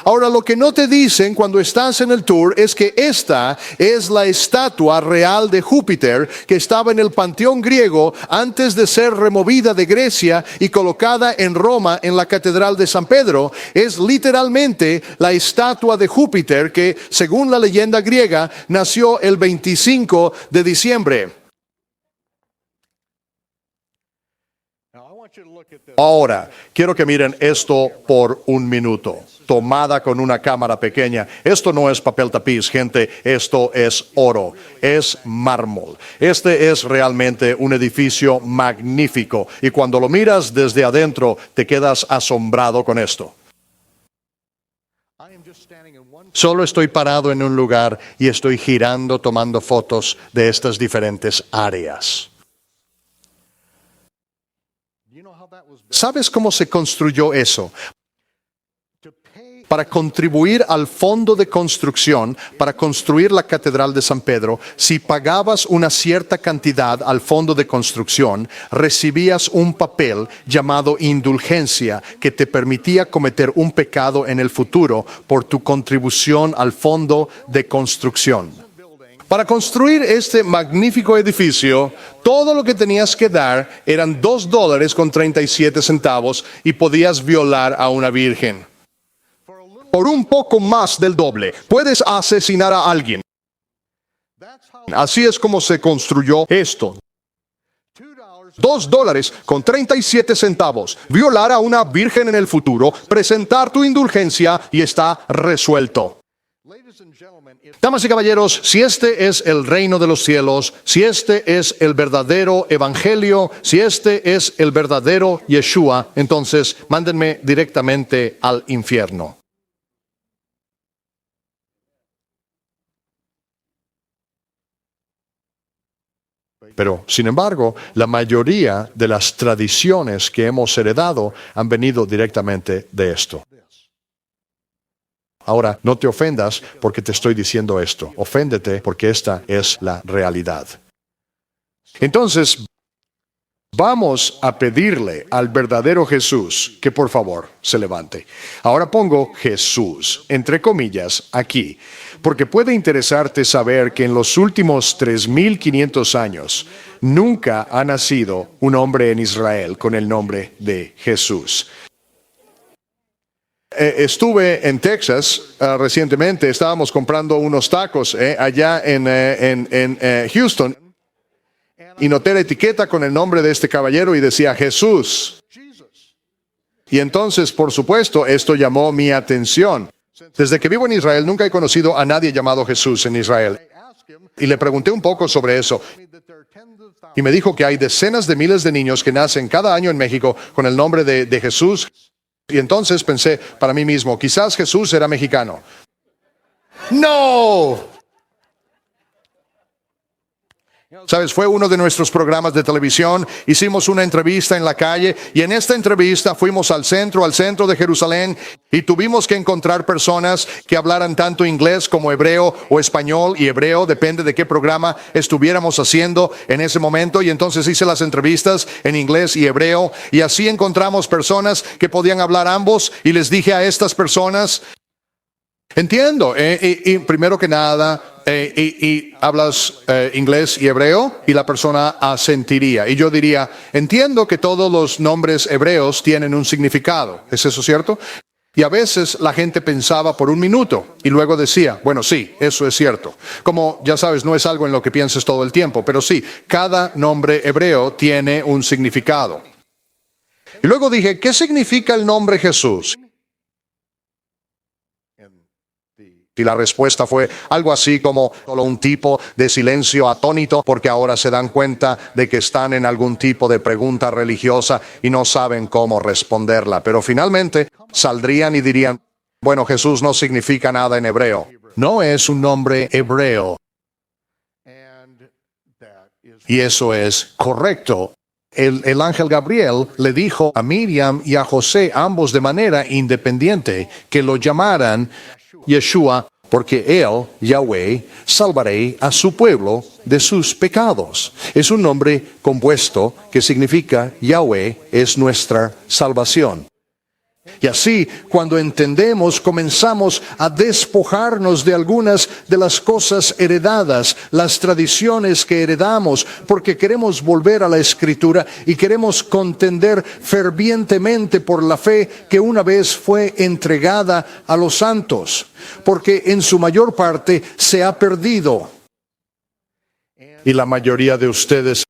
Ahora, lo que no te dicen cuando estás en el tour es que esta es la estatua real de Júpiter que estaba en el panteón griego antes de ser removida de Grecia y colocada en Roma en la Catedral de San Pedro. Es literalmente la estatua de Júpiter que, según la leyenda griega, nació el 25 de diciembre. Ahora, quiero que miren esto por un minuto, tomada con una cámara pequeña. Esto no es papel tapiz, gente, esto es oro, es mármol. Este es realmente un edificio magnífico y cuando lo miras desde adentro te quedas asombrado con esto. Solo estoy parado en un lugar y estoy girando tomando fotos de estas diferentes áreas. ¿Sabes cómo se construyó eso? Para contribuir al fondo de construcción, para construir la Catedral de San Pedro, si pagabas una cierta cantidad al fondo de construcción, recibías un papel llamado indulgencia que te permitía cometer un pecado en el futuro por tu contribución al fondo de construcción. Para construir este magnífico edificio, todo lo que tenías que dar eran $2.37 y podías violar a una virgen. Por un poco más del doble, puedes asesinar a alguien. Así es como se construyó esto. $2.37, violar a una virgen en el futuro, presentar tu indulgencia y está resuelto. Damas y caballeros, si este es el reino de los cielos, si este es el verdadero evangelio, si este es el verdadero Yeshua, entonces mándenme directamente al infierno. Pero, sin embargo, la mayoría de las tradiciones que hemos heredado han venido directamente de esto. Ahora, no te ofendas porque te estoy diciendo esto. Oféndete porque esta es la realidad. Entonces, vamos a pedirle al verdadero Jesús que por favor se levante. Ahora pongo Jesús, entre comillas, aquí, porque puede interesarte saber que en los últimos 3.500 años nunca ha nacido un hombre en Israel con el nombre de Jesús. Estuve en Texas recientemente, estábamos comprando unos tacos allá en Houston y noté la etiqueta con el nombre de este caballero y decía Jesús. Y entonces, por supuesto, esto llamó mi atención. Desde que vivo en Israel nunca he conocido a nadie llamado Jesús en Israel. Y le pregunté un poco sobre eso. Y me dijo que hay decenas de miles de niños que nacen cada año en México con el nombre de Jesús. Y entonces pensé para mí mismo, quizás Jesús era mexicano. ¡No! ¿Sabes? Fue uno de nuestros programas de televisión, hicimos una entrevista en la calle y en esta entrevista fuimos al centro de Jerusalén y tuvimos que encontrar personas que hablaran tanto inglés como hebreo o español y hebreo, depende de qué programa estuviéramos haciendo en ese momento, y entonces hice las entrevistas en inglés y hebreo y así encontramos personas que podían hablar ambos y les dije a estas personas, entiendo, y primero que nada, y hablas inglés y hebreo, y la persona asentiría. Y yo diría, entiendo que todos los nombres hebreos tienen un significado. ¿Es eso cierto? Y a veces la gente pensaba por un minuto y luego decía, bueno, sí, eso es cierto. Como ya sabes, no es algo en lo que pienses todo el tiempo, pero sí, cada nombre hebreo tiene un significado. Y luego dije, ¿qué significa el nombre Jesús? Y la respuesta fue algo así como solo un tipo de silencio atónito porque ahora se dan cuenta de que están en algún tipo de pregunta religiosa y no saben cómo responderla. Pero finalmente saldrían y dirían, bueno, Jesús no significa nada en hebreo. No es un nombre hebreo. Y eso es correcto. El ángel Gabriel le dijo a Miriam y a José, ambos de manera independiente, que lo llamaran Yeshua, porque él, Yahweh, salvaré a su pueblo de sus pecados. Es un nombre compuesto que significa Yahweh es nuestra salvación. Y así, cuando entendemos, comenzamos a despojarnos de algunas de las cosas heredadas, las tradiciones que heredamos, porque queremos volver a la Escritura y queremos contender fervientemente por la fe que una vez fue entregada a los santos, porque en su mayor parte se ha perdido. Y la mayoría de ustedes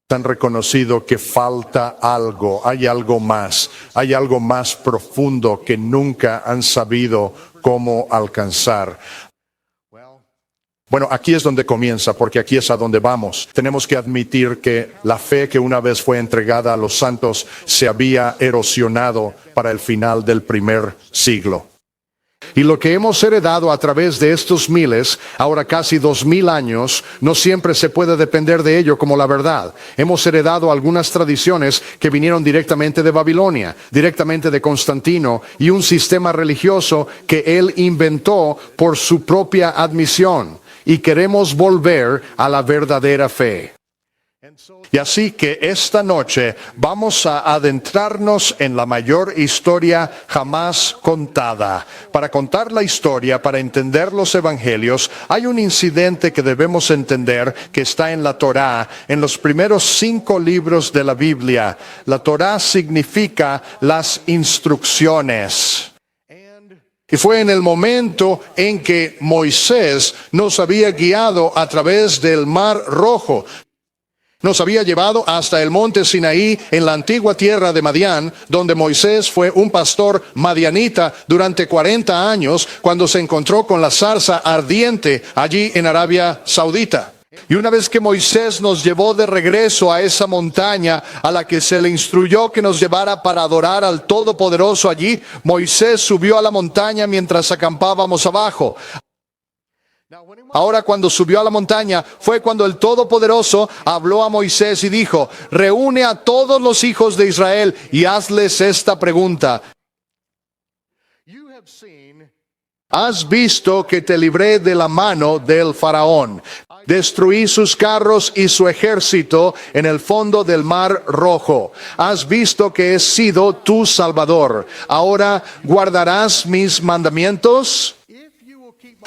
han reconocido que falta algo, hay algo más profundo que nunca han sabido cómo alcanzar. Bueno, aquí es donde comienza, porque aquí es a donde vamos. Tenemos que admitir que la fe que una vez fue entregada a los santos se había erosionado para el final del primer siglo. Y lo que hemos heredado a través de estos miles, ahora casi 2000 años, no siempre se puede depender de ello como la verdad. Hemos heredado algunas tradiciones que vinieron directamente de Babilonia, directamente de Constantino, y un sistema religioso que él inventó por su propia admisión. Y queremos volver a la verdadera fe. Y así que esta noche vamos a adentrarnos en la mayor historia jamás contada. Para contar la historia, para entender los evangelios, hay un incidente que debemos entender que está en la Torá, en los primeros 5 libros de la Biblia. La Torá significa las instrucciones. Y fue en el momento en que Moisés nos había guiado a través del Mar Rojo. Nos había llevado hasta el monte Sinaí en la antigua tierra de Madián, donde Moisés fue un pastor madianita durante 40 años cuando se encontró con la zarza ardiente allí en Arabia Saudita. Y una vez que Moisés nos llevó de regreso a esa montaña a la que se le instruyó que nos llevara para adorar al Todopoderoso allí, Moisés subió a la montaña mientras acampábamos abajo. Ahora, cuando subió a la montaña, fue cuando el Todopoderoso habló a Moisés y dijo: reúne a todos los hijos de Israel y hazles esta pregunta. Has visto que te libré de la mano del faraón. Destruí sus carros y su ejército en el fondo del Mar Rojo. Has visto que he sido tu Salvador. Ahora, ¿guardarás mis mandamientos?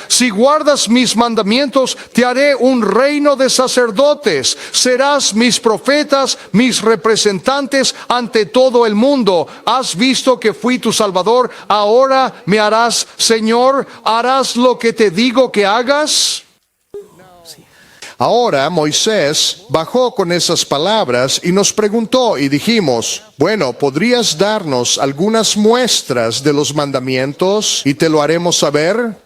Si guardas mis mandamientos, te haré un reino de sacerdotes. Serás mis profetas, mis representantes ante todo el mundo. Has visto que fui tu Salvador. Ahora me harás Señor. ¿Harás lo que te digo que hagas? Ahora Moisés bajó con esas palabras y nos preguntó y dijimos: bueno, ¿podrías darnos algunas muestras de los mandamientos y te lo haremos saber?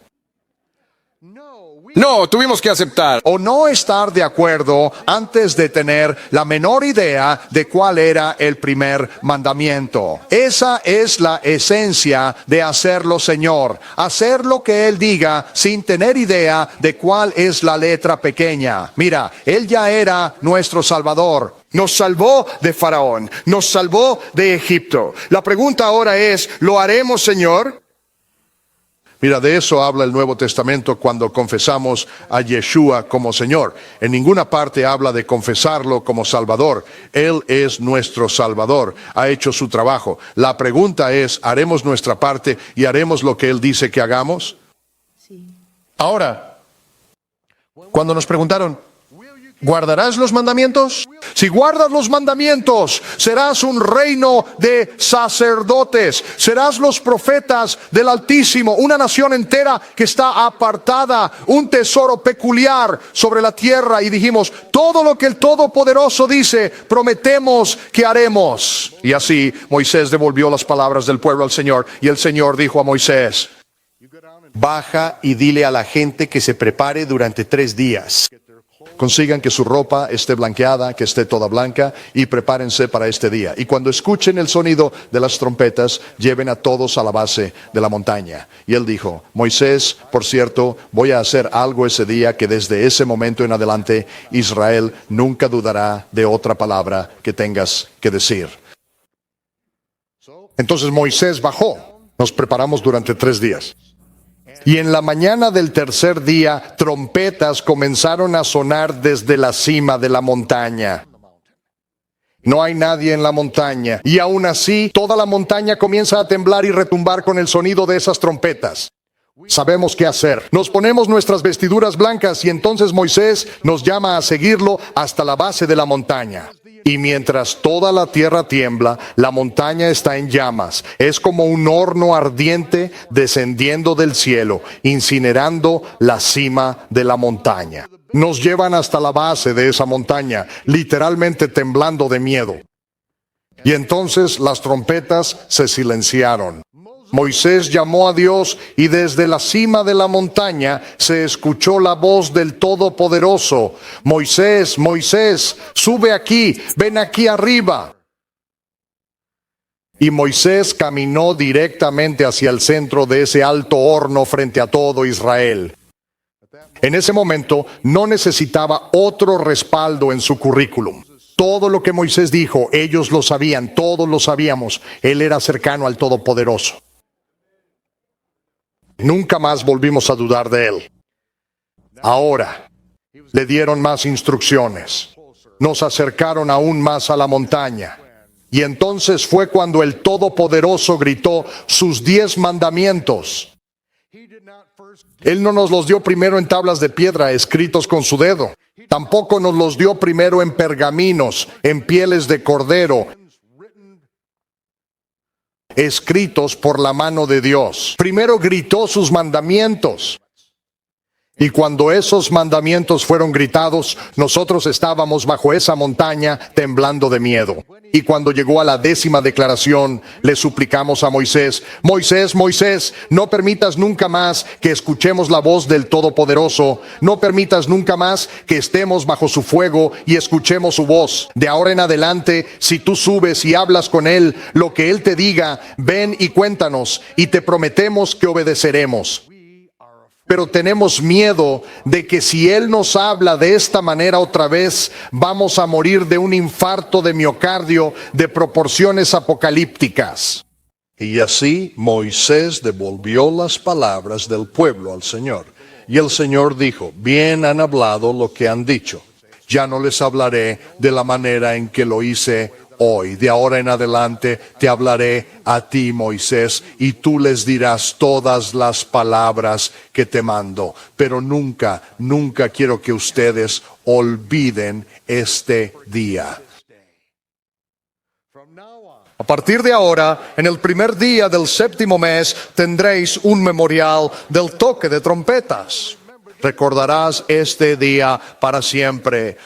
No, tuvimos que aceptar. O no estar de acuerdo antes de tener la menor idea de cuál era el primer mandamiento. Esa es la esencia de hacerlo Señor. Hacer lo que Él diga sin tener idea de cuál es la letra pequeña. Mira, Él ya era nuestro Salvador. Nos salvó de Faraón. Nos salvó de Egipto. La pregunta ahora es: ¿lo haremos, Señor? Mira, de eso habla el Nuevo Testamento cuando confesamos a Yeshua como Señor. En ninguna parte habla de confesarlo como Salvador. Él es nuestro Salvador, ha hecho su trabajo. La pregunta es: ¿haremos nuestra parte y haremos lo que Él dice que hagamos? Ahora, cuando nos preguntaron: ¿guardarás los mandamientos? Si guardas los mandamientos, serás un reino de sacerdotes. Serás los profetas del Altísimo, una nación entera que está apartada, un tesoro peculiar sobre la tierra. Y dijimos: todo lo que el Todopoderoso dice, prometemos que haremos. Y así Moisés devolvió las palabras del pueblo al Señor. Y el Señor dijo a Moisés: baja y dile a la gente que se prepare durante 3 días. Consigan que su ropa esté blanqueada, que esté toda blanca, y prepárense para este día. Y cuando escuchen el sonido de las trompetas, lleven a todos a la base de la montaña. Y él dijo: Moisés, por cierto, voy a hacer algo ese día que desde ese momento en adelante Israel nunca dudará de otra palabra que tengas que decir. Entonces Moisés bajó. Nos preparamos durante 3 días. Y en la mañana del tercer día, trompetas comenzaron a sonar desde la cima de la montaña. No hay nadie en la montaña. Y aún así, toda la montaña comienza a temblar y retumbar con el sonido de esas trompetas. Sabemos qué hacer. Nos ponemos nuestras vestiduras blancas y entonces Moisés nos llama a seguirlo hasta la base de la montaña. Y mientras toda la tierra tiembla, la montaña está en llamas. Es como un horno ardiente descendiendo del cielo, incinerando la cima de la montaña. Nos llevan hasta la base de esa montaña, literalmente temblando de miedo. Y entonces las trompetas se silenciaron. Moisés llamó a Dios y desde la cima de la montaña se escuchó la voz del Todopoderoso: Moisés, Moisés, sube aquí, ven aquí arriba. Y Moisés caminó directamente hacia el centro de ese alto horno frente a todo Israel. En ese momento no necesitaba otro respaldo en su currículum. Todo lo que Moisés dijo, ellos lo sabían, todos lo sabíamos. Él era cercano al Todopoderoso. Nunca más volvimos a dudar de él. Ahora le dieron más instrucciones. nos acercaron aún más a la montaña. Y entonces fue cuando el Todopoderoso gritó sus 10 mandamientos. Él no nos los dio primero en tablas de piedra escritos con su dedo. Tampoco nos los dio primero en pergaminos, en pieles de cordero, escritos por la mano de Dios. Primero gritó sus mandamientos. Y cuando esos mandamientos fueron gritados, nosotros estábamos bajo esa montaña temblando de miedo. Y cuando llegó a la 10ª declaración, le suplicamos a Moisés: Moisés, Moisés, no permitas nunca más que escuchemos la voz del Todopoderoso. No permitas nunca más que estemos bajo su fuego y escuchemos su voz. De ahora en adelante, si tú subes y hablas con él, lo que él te diga, ven y cuéntanos, y te prometemos que obedeceremos. Pero tenemos miedo de que si Él nos habla de esta manera otra vez, vamos a morir de un infarto de miocardio de proporciones apocalípticas. Y así Moisés devolvió las palabras del pueblo al Señor. Y el Señor dijo: bien han hablado lo que han dicho. Ya no les hablaré de la manera en que lo hice hoy. De ahora en adelante te hablaré a ti, Moisés, y tú les dirás todas las palabras que te mando. Pero nunca, nunca quiero que ustedes olviden este día. A partir de ahora, en el primer día del 7º mes, tendréis un memorial del toque de trompetas. Recordarás este día para siempre.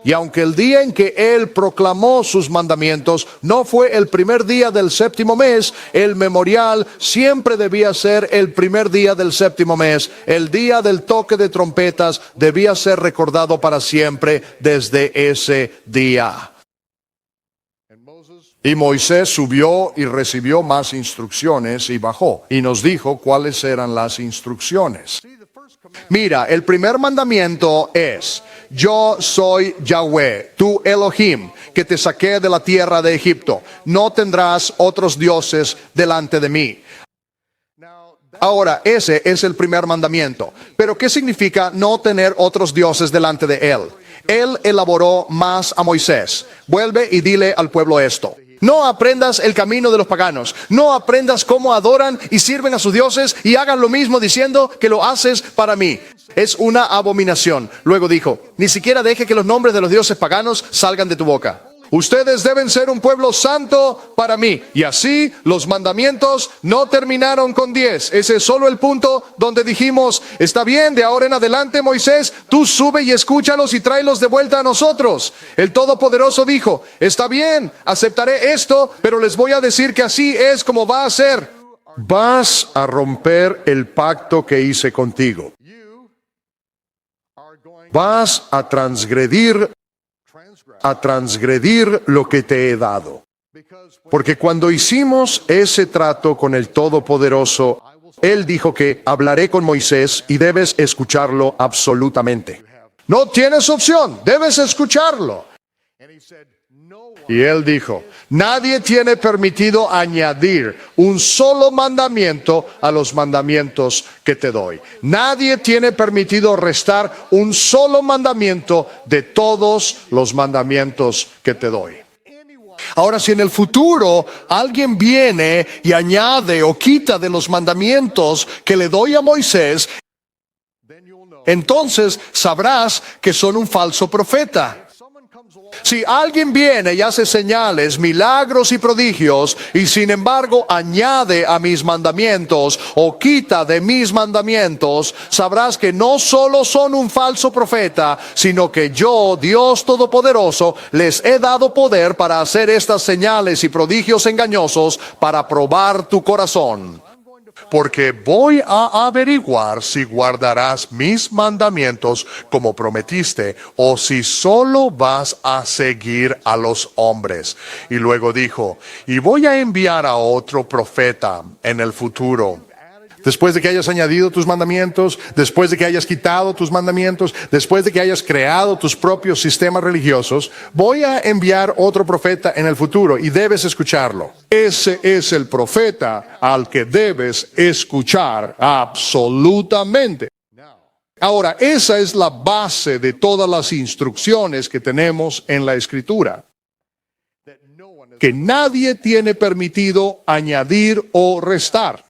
Y aunque el día en que Él proclamó sus mandamientos no fue el primer día del 7º mes, el memorial siempre debía ser el primer día del 7º mes. El día del toque de trompetas debía ser recordado para siempre desde ese día. Y Moisés subió y recibió más instrucciones y bajó. Y nos dijo cuáles eran las instrucciones. Mira, el primer mandamiento es: yo soy Yahweh, tu Elohim, que te saqué de la tierra de Egipto. No tendrás otros dioses delante de mí. Ahora, ese es el primer mandamiento. Pero ¿qué significa no tener otros dioses delante de él? Él elaboró más a Moisés. Vuelve y dile al pueblo esto: no aprendas el camino de los paganos. No aprendas cómo adoran y sirven a sus dioses y hagan lo mismo diciendo que lo haces para mí. Es una abominación. Luego dijo: ni siquiera deje que los nombres de los dioses paganos salgan de tu boca. Ustedes deben ser un pueblo santo para mí. Y así los mandamientos no terminaron con 10. Ese es solo el punto donde dijimos: está bien, de ahora en adelante, Moisés, tú sube y escúchalos y tráelos de vuelta a nosotros. El Todopoderoso dijo: está bien, aceptaré esto, pero les voy a decir que así es como va a ser. Vas a romper el pacto que hice contigo. Vas a transgredir lo que te he dado. Porque cuando hicimos ese trato con el Todopoderoso, Él dijo que hablaré con Moisés y debes escucharlo absolutamente. No tienes opción, debes escucharlo. Y Él dijo: nadie tiene permitido añadir un solo mandamiento a los mandamientos que te doy. Nadie tiene permitido restar un solo mandamiento de todos los mandamientos que te doy. Ahora, si en el futuro alguien viene y añade o quita de los mandamientos que le doy a Moisés, entonces sabrás que son un falso profeta. Si alguien viene y hace señales, milagros y prodigios, y sin embargo añade a mis mandamientos o quita de mis mandamientos, sabrás que no solo son un falso profeta, sino que yo, Dios Todopoderoso, les he dado poder para hacer estas señales y prodigios engañosos para probar tu corazón. Porque voy a averiguar si guardarás mis mandamientos como prometiste, o si solo vas a seguir a los hombres. Y luego dijo: y voy a enviar a otro profeta en el futuro. Después de que hayas añadido tus mandamientos, después de que hayas quitado tus mandamientos, después de que hayas creado tus propios sistemas religiosos, voy a enviar otro profeta en el futuro y debes escucharlo. Ese es el profeta al que debes escuchar absolutamente. Ahora, esa es la base de todas las instrucciones que tenemos en la Escritura. Que nadie tiene permitido añadir o restar.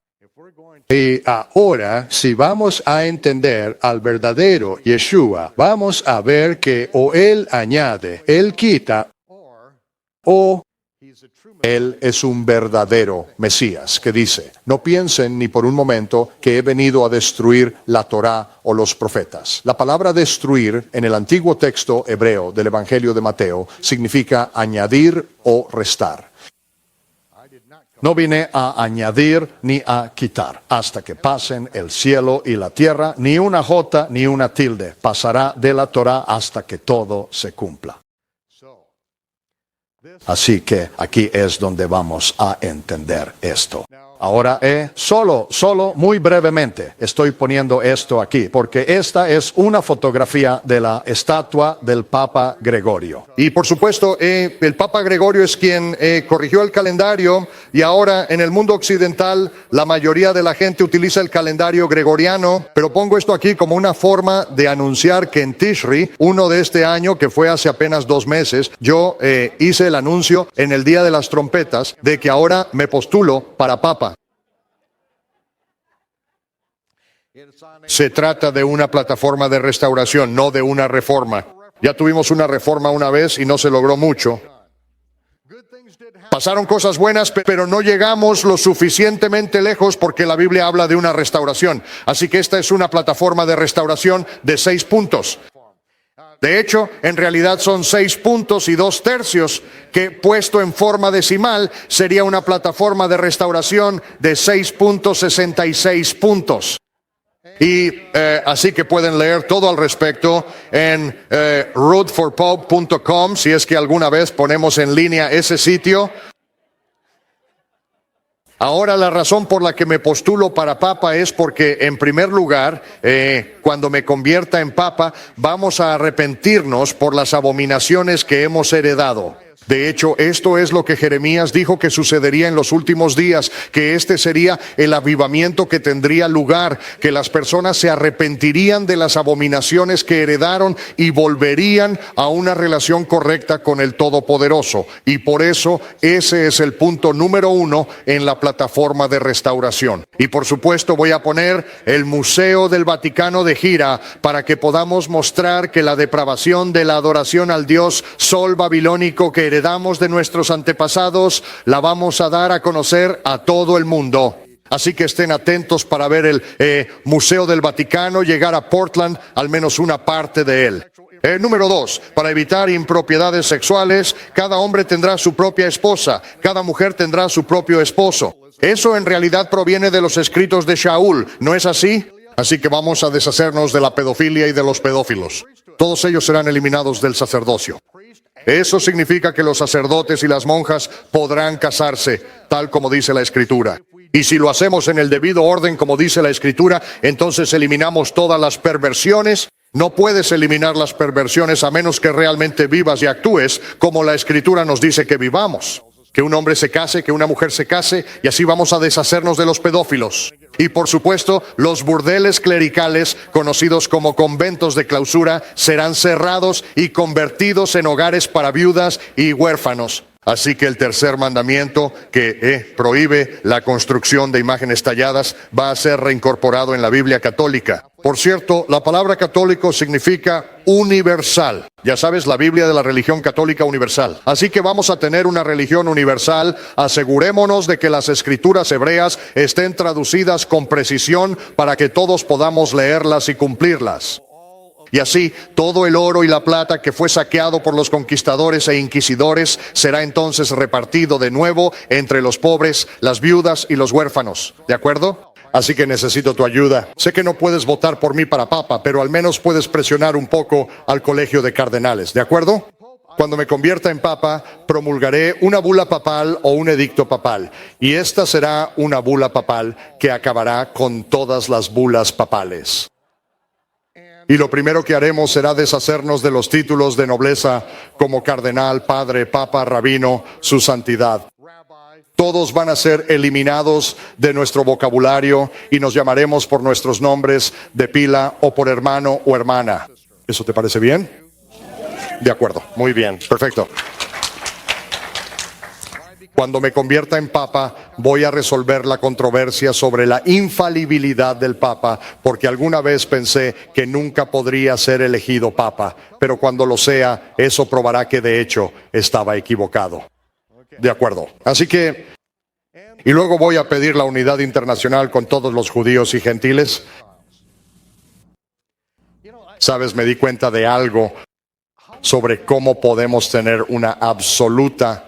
Y ahora, si vamos a entender al verdadero Yeshua, vamos a ver que o Él añade, Él quita, o Él es un verdadero Mesías, que dice, no piensen ni por un momento que he venido a destruir la Torá o los profetas. La palabra destruir en el antiguo texto hebreo del Evangelio de Mateo significa añadir o restar. No vine a añadir ni a quitar, hasta que pasen el cielo y la tierra, ni una jota ni una tilde pasará de la Torá hasta que todo se cumpla. Así que aquí es donde vamos a entender esto. Ahora, solo muy brevemente estoy poniendo esto aquí, porque esta es una fotografía de la estatua del Papa Gregorio. Y por supuesto, el Papa Gregorio es quien corrigió el calendario y ahora en el mundo occidental la mayoría de la gente utiliza el calendario gregoriano, pero pongo esto aquí como una forma de anunciar que en Tishri, uno de este año que fue hace apenas 2 meses, yo hice el anuncio en el Día de las Trompetas de que ahora me postulo para Papa. Se trata de una plataforma de restauración, no de una reforma. Ya tuvimos una reforma una vez y no se logró mucho. Pasaron cosas buenas, pero no llegamos lo suficientemente lejos porque la Biblia habla de una restauración. Así que esta es una plataforma de restauración de 6 puntos. De hecho, en realidad son 6 puntos y 2/3, que puesto en forma decimal sería una plataforma de restauración de 6.66 puntos. Y así que pueden leer todo al respecto en rootforpope.com, si es que alguna vez ponemos en línea ese sitio. Ahora la razón por la que me postulo para Papa es porque, en primer lugar, cuando me convierta en Papa, vamos a arrepentirnos por las abominaciones que hemos heredado. De hecho, esto es lo que Jeremías dijo que sucedería en los últimos días, que este sería el avivamiento que tendría lugar, que las personas se arrepentirían de las abominaciones que heredaron y volverían a una relación correcta con el Todopoderoso. Y por eso ese es el punto número 1 en la plataforma de restauración. Y por supuesto voy a poner el Museo del Vaticano de gira para que podamos mostrar que la depravación de la adoración al Dios Sol babilónico que heredamos de nuestros antepasados, la vamos a dar a conocer a todo el mundo. Así que estén atentos para ver el Museo del Vaticano, llegar a Portland, al menos una parte de él. Número 2, para evitar impropiedades sexuales, cada hombre tendrá su propia esposa, cada mujer tendrá su propio esposo. Eso en realidad proviene de los escritos de Shaul, ¿no es así? Así que vamos a deshacernos de la pedofilia y de los pedófilos. Todos ellos serán eliminados del sacerdocio. Eso significa que los sacerdotes y las monjas podrán casarse, tal como dice la Escritura. Y si lo hacemos en el debido orden, como dice la Escritura, entonces eliminamos todas las perversiones. No puedes eliminar las perversiones a menos que realmente vivas y actúes como la Escritura nos dice que vivamos. Que un hombre se case, que una mujer se case, y así vamos a deshacernos de los pedófilos. Y por supuesto, los burdeles clericales, conocidos como conventos de clausura, serán cerrados y convertidos en hogares para viudas y huérfanos. Así que el tercer mandamiento, que prohíbe la construcción de imágenes talladas, va a ser reincorporado en la Biblia católica. Por cierto, la palabra católico significa universal. Ya sabes, la Biblia de la religión católica universal. Así que vamos a tener una religión universal. Asegurémonos de que las escrituras hebreas estén traducidas con precisión para que todos podamos leerlas y cumplirlas. Y así, todo el oro y la plata que fue saqueado por los conquistadores e inquisidores será entonces repartido de nuevo entre los pobres, las viudas y los huérfanos. ¿De acuerdo? Así que necesito tu ayuda. Sé que no puedes votar por mí para papa, pero al menos puedes presionar un poco al colegio de cardenales. ¿De acuerdo? Cuando me convierta en papa, promulgaré una bula papal o un edicto papal. Y esta será una bula papal que acabará con todas las bulas papales. Y lo primero que haremos será deshacernos de los títulos de nobleza como cardenal, padre, papa, rabino, su santidad. Todos van a ser eliminados de nuestro vocabulario y nos llamaremos por nuestros nombres de pila o por hermano o hermana. ¿Eso te parece bien? De acuerdo, muy bien, perfecto. Cuando me convierta en papa, voy a resolver la controversia sobre la infalibilidad del papa, porque alguna vez pensé que nunca podría ser elegido papa, pero cuando lo sea, eso probará que de hecho estaba equivocado. De acuerdo. Así que, y luego voy a pedir la unidad internacional con todos los judíos y gentiles. Sabes, me di cuenta de algo sobre cómo podemos tener una absoluta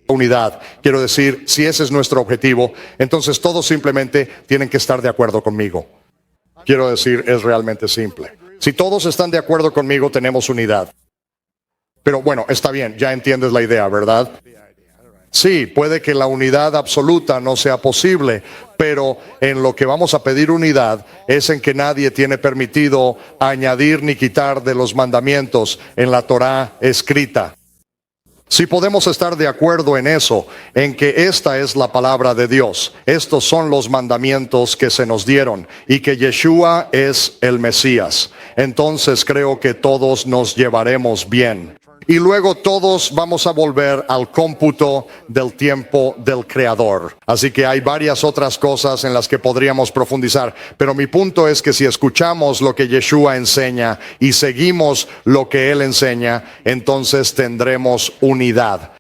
unidad. Quiero decir, si ese es nuestro objetivo, entonces todos simplemente tienen que estar de acuerdo conmigo. Quiero decir, es realmente simple. Si todos están de acuerdo conmigo, tenemos unidad. Pero bueno, está bien, ya entiendes la idea, ¿verdad? Sí, puede que la unidad absoluta no sea posible, pero en lo que vamos a pedir unidad es en que nadie tiene permitido añadir ni quitar de los mandamientos en la Torá escrita. Si podemos estar de acuerdo en eso, en que esta es la palabra de Dios, estos son los mandamientos que se nos dieron y que Yeshua es el Mesías, entonces creo que todos nos llevaremos bien. Y luego todos vamos a volver al cómputo del tiempo del Creador. Así que hay varias otras cosas en las que podríamos profundizar. Pero mi punto es que si escuchamos lo que Yeshua enseña y seguimos lo que Él enseña, entonces tendremos unidad.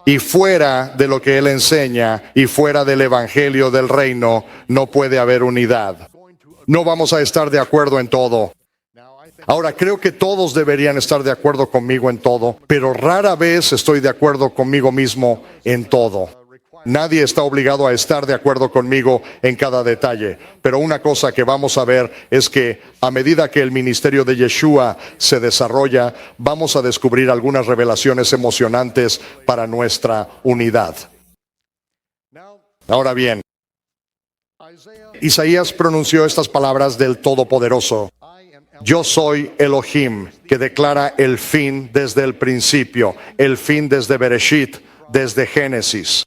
Y fuera de lo que Él enseña y fuera del Evangelio del Reino, no puede haber unidad. No vamos a estar de acuerdo en todo. Ahora, creo que todos deberían estar de acuerdo conmigo en todo, pero rara vez estoy de acuerdo conmigo mismo en todo. Nadie está obligado a estar de acuerdo conmigo en cada detalle, pero una cosa que vamos a ver es que a medida que el ministerio de Yeshua se desarrolla, vamos a descubrir algunas revelaciones emocionantes para nuestra unidad. Ahora bien, Isaías pronunció estas palabras del Todopoderoso. Yo soy Elohim, que declara el fin desde el principio, el fin desde Bereshit, desde Génesis.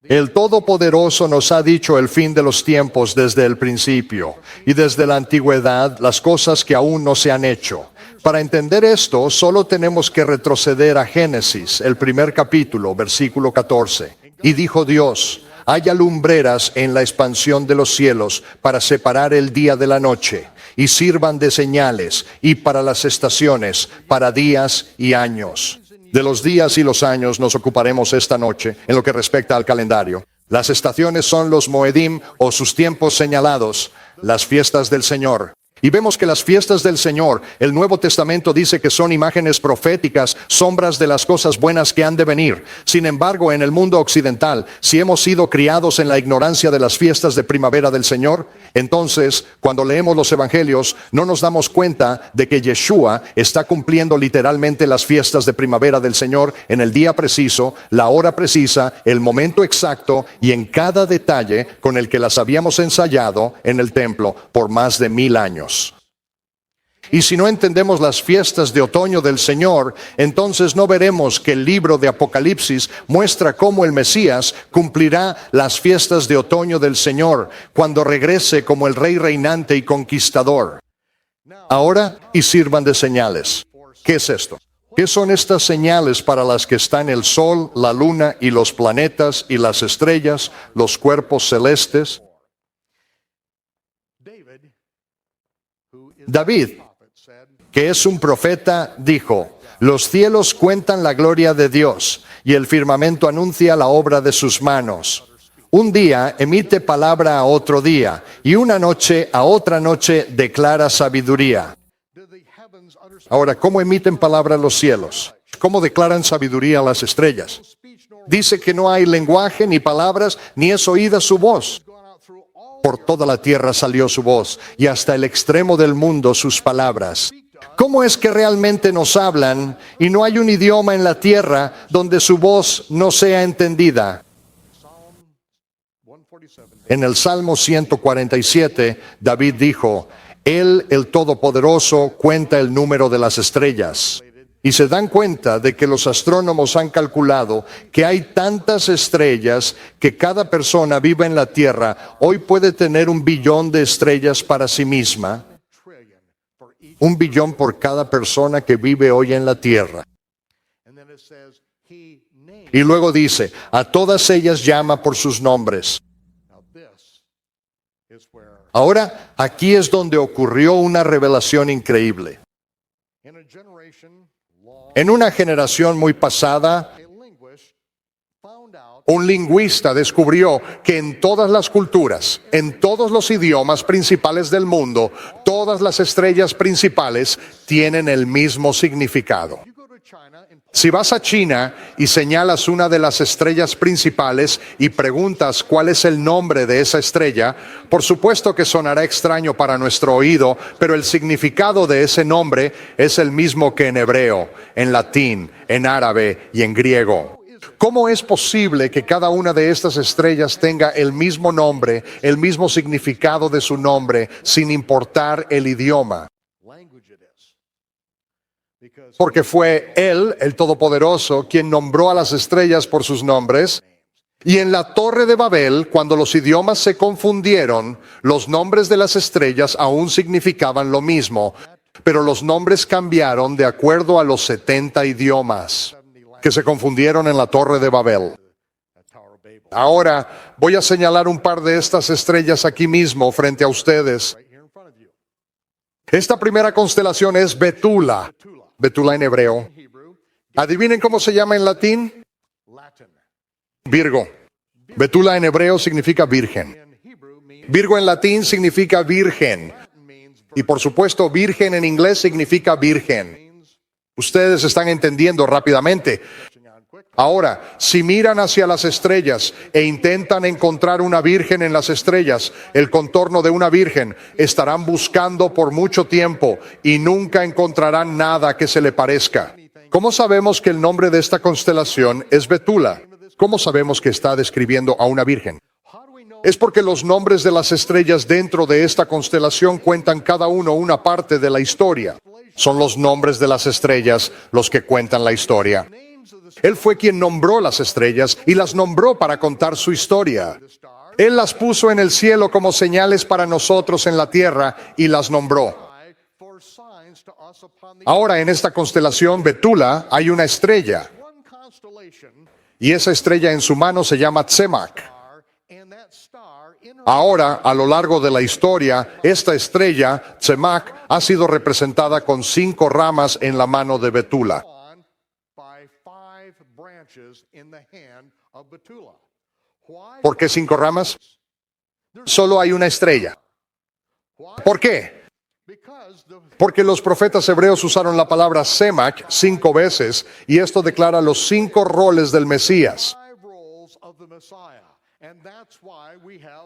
El Todopoderoso nos ha dicho el fin de los tiempos desde el principio y desde la antigüedad las cosas que aún no se han hecho. Para entender esto, solo tenemos que retroceder a Génesis, el primer capítulo, versículo 14. Y dijo Dios: haya lumbreras en la expansión de los cielos para separar el día de la noche, y sirvan de señales, y para las estaciones, para días y años. De los días y los años nos ocuparemos esta noche en lo que respecta al calendario. Las estaciones son los Moedim o sus tiempos señalados, las fiestas del Señor. Y vemos que las fiestas del Señor, el Nuevo Testamento dice que son imágenes proféticas, sombras de las cosas buenas que han de venir. Sin embargo, en el mundo occidental, si hemos sido criados en la ignorancia de las fiestas de primavera del Señor, entonces, cuando leemos los evangelios, no nos damos cuenta de que Yeshua está cumpliendo literalmente las fiestas de primavera del Señor en el día preciso, la hora precisa, el momento exacto y en cada detalle con el que las habíamos ensayado en el templo por más de 1000 años. Y si no entendemos las fiestas de otoño del Señor, entonces no veremos que el libro de Apocalipsis muestra cómo el Mesías cumplirá las fiestas de otoño del Señor cuando regrese como el rey reinante y conquistador. Ahora, y sirvan de señales. ¿Qué es esto? ¿Qué son estas señales para las que están el sol, la luna y los planetas y las estrellas, los cuerpos celestes? David, que es un profeta, dijo: los cielos cuentan la gloria de Dios y el firmamento anuncia la obra de sus manos. Un día emite palabra a otro día y una noche a otra noche declara sabiduría. Ahora, ¿cómo emiten palabra los cielos? ¿Cómo declaran sabiduría a las estrellas? Dice que no hay lenguaje ni palabras, ni es oída su voz. Por toda la tierra salió su voz, y hasta el extremo del mundo sus palabras. ¿Cómo es que realmente nos hablan y no hay un idioma en la tierra donde su voz no sea entendida? En el Salmo 147, David dijo: Él, el Todopoderoso, cuenta el número de las estrellas. Y se dan cuenta de que los astrónomos han calculado que hay tantas estrellas que cada persona viva en la Tierra hoy puede tener 1 billón de estrellas para sí misma. 1 billón por cada persona que vive hoy en la Tierra. Y luego dice, a todas ellas llama por sus nombres. Ahora, aquí es donde ocurrió una revelación increíble. En una generación muy pasada, un lingüista descubrió que en todas las culturas, en todos los idiomas principales del mundo, todas las estrellas principales tienen el mismo significado. Si vas a China y señalas una de las estrellas principales y preguntas cuál es el nombre de esa estrella, por supuesto que sonará extraño para nuestro oído, pero el significado de ese nombre es el mismo que en hebreo, en latín, en árabe y en griego. ¿Cómo es posible que cada una de estas estrellas tenga el mismo nombre, el mismo significado de su nombre, sin importar el idioma? Porque fue Él, el Todopoderoso, quien nombró a las estrellas por sus nombres. Y en la Torre de Babel, cuando los idiomas se confundieron, los nombres de las estrellas aún significaban lo mismo, pero los nombres cambiaron de acuerdo a los 70 idiomas que se confundieron en la Torre de Babel. Ahora voy a señalar un par de estas estrellas aquí mismo frente a ustedes. Esta primera constelación es Betula. Betula en hebreo. ¿Adivinen cómo se llama en latín? Virgo. Betula en hebreo significa virgen. Virgo en latín significa virgen. Y por supuesto, virgen en inglés significa virgen. Ustedes están entendiendo rápidamente. Ahora, si miran hacia las estrellas e intentan encontrar una virgen en las estrellas, el contorno de una virgen, estarán buscando por mucho tiempo y nunca encontrarán nada que se le parezca. ¿Cómo sabemos que el nombre de esta constelación es Betula? ¿Cómo sabemos que está describiendo a una virgen? Es porque los nombres de las estrellas dentro de esta constelación cuentan cada uno una parte de la historia. Son los nombres de las estrellas los que cuentan la historia. Él fue quien nombró las estrellas y las nombró para contar su historia. Él las puso en el cielo como señales para nosotros en la tierra y las nombró. Ahora en esta constelación Betula hay una estrella. Y esa estrella en su mano se llama Tzemach. Ahora, a lo largo de la historia, esta estrella, Tzemach, ha sido representada con 5 ramas en la mano de Betula. ¿Por qué 5 ramas? Solo hay una estrella. ¿Por qué? Porque los profetas hebreos usaron la palabra Tzemach 5 veces y esto declara los 5 roles del Mesías.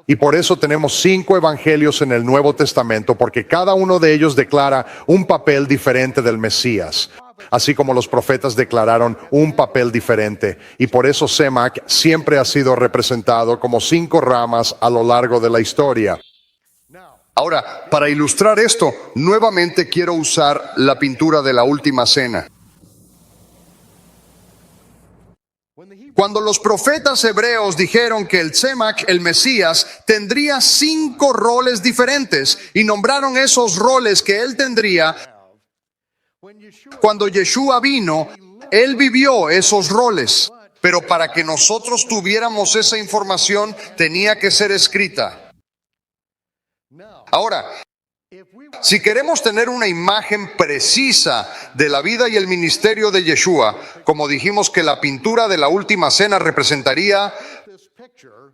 Y por eso tenemos 5 evangelios en el Nuevo Testamento, porque cada uno de ellos declara un papel diferente del Mesías, así como los profetas declararon un papel diferente. Y por eso Tzemach siempre ha sido representado como 5 ramas a lo largo de la historia. Ahora, para ilustrar esto, nuevamente quiero usar la pintura de la Última Cena. Cuando los profetas hebreos dijeron que el Tzemach, el Mesías, tendría 5 roles diferentes y nombraron esos roles que él tendría, cuando Yeshua vino, él vivió esos roles. Pero para que nosotros tuviéramos esa información, tenía que ser escrita. Ahora, si queremos tener una imagen precisa de la vida y el ministerio de Yeshua, como dijimos que la pintura de la Última Cena representaría,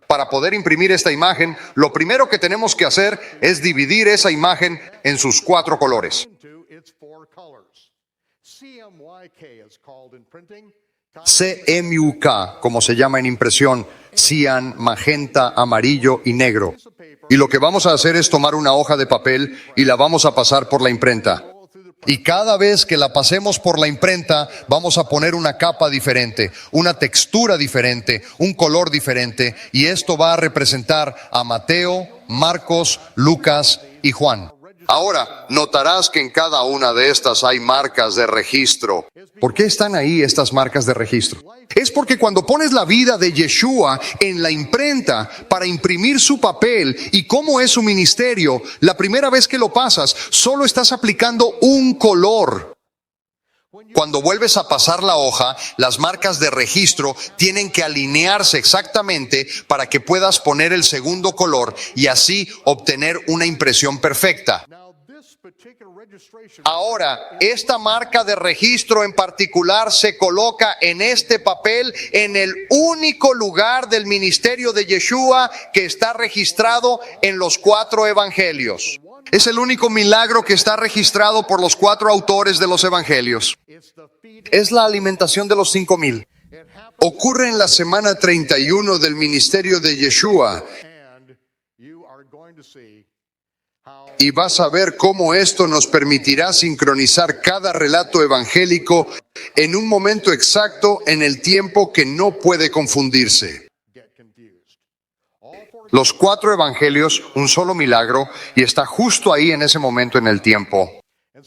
para poder imprimir esta imagen, lo primero que tenemos que hacer es dividir esa imagen en sus 4 colores. CMYK, como se llama en impresión, cian, magenta, amarillo y negro. Y lo que vamos a hacer es tomar una hoja de papel y la vamos a pasar por la imprenta. Y cada vez que la pasemos por la imprenta, vamos a poner una capa diferente, una textura diferente, un color diferente. Y esto va a representar a Mateo, Marcos, Lucas y Juan. Ahora, notarás que en cada una de estas hay marcas de registro. ¿Por qué están ahí estas marcas de registro? Es porque cuando pones la vida de Yeshua en la imprenta para imprimir su papel y cómo es su ministerio, la primera vez que lo pasas, solo estás aplicando un color. Cuando vuelves a pasar la hoja, las marcas de registro tienen que alinearse exactamente para que puedas poner el segundo color y así obtener una impresión perfecta. Ahora, esta marca de registro en particular se coloca en este papel en el único lugar del ministerio de Yeshua que está registrado en los 4 evangelios. Es el único milagro que está registrado por los 4 autores de los evangelios. Es la alimentación de los 5,000. Ocurre en la semana 31 del ministerio de Yeshua. Y vas a ver cómo esto nos permitirá sincronizar cada relato evangélico en un momento exacto en el tiempo que no puede confundirse. Los 4 evangelios, un solo milagro, y está justo ahí en ese momento en el tiempo.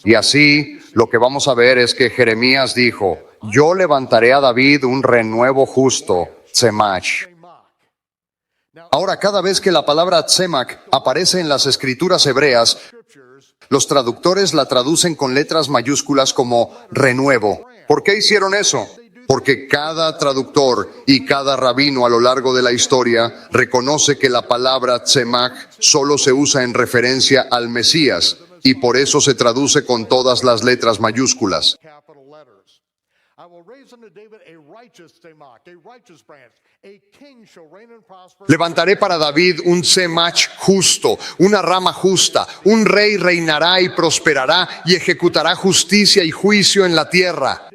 Y así, lo que vamos a ver es que Jeremías dijo, yo levantaré a David un renuevo justo, Tzemach. Ahora, cada vez que la palabra Tzemach aparece en las escrituras hebreas, los traductores la traducen con letras mayúsculas como renuevo. ¿Por qué hicieron eso? Porque cada traductor y cada rabino a lo largo de la historia reconoce que la palabra Tzemach solo se usa en referencia al Mesías y por eso se traduce con todas las letras mayúsculas. Levantaré para David un Tzemach justo, una rama justa. Un rey reinará y prosperará y ejecutará justicia y juicio en la tierra.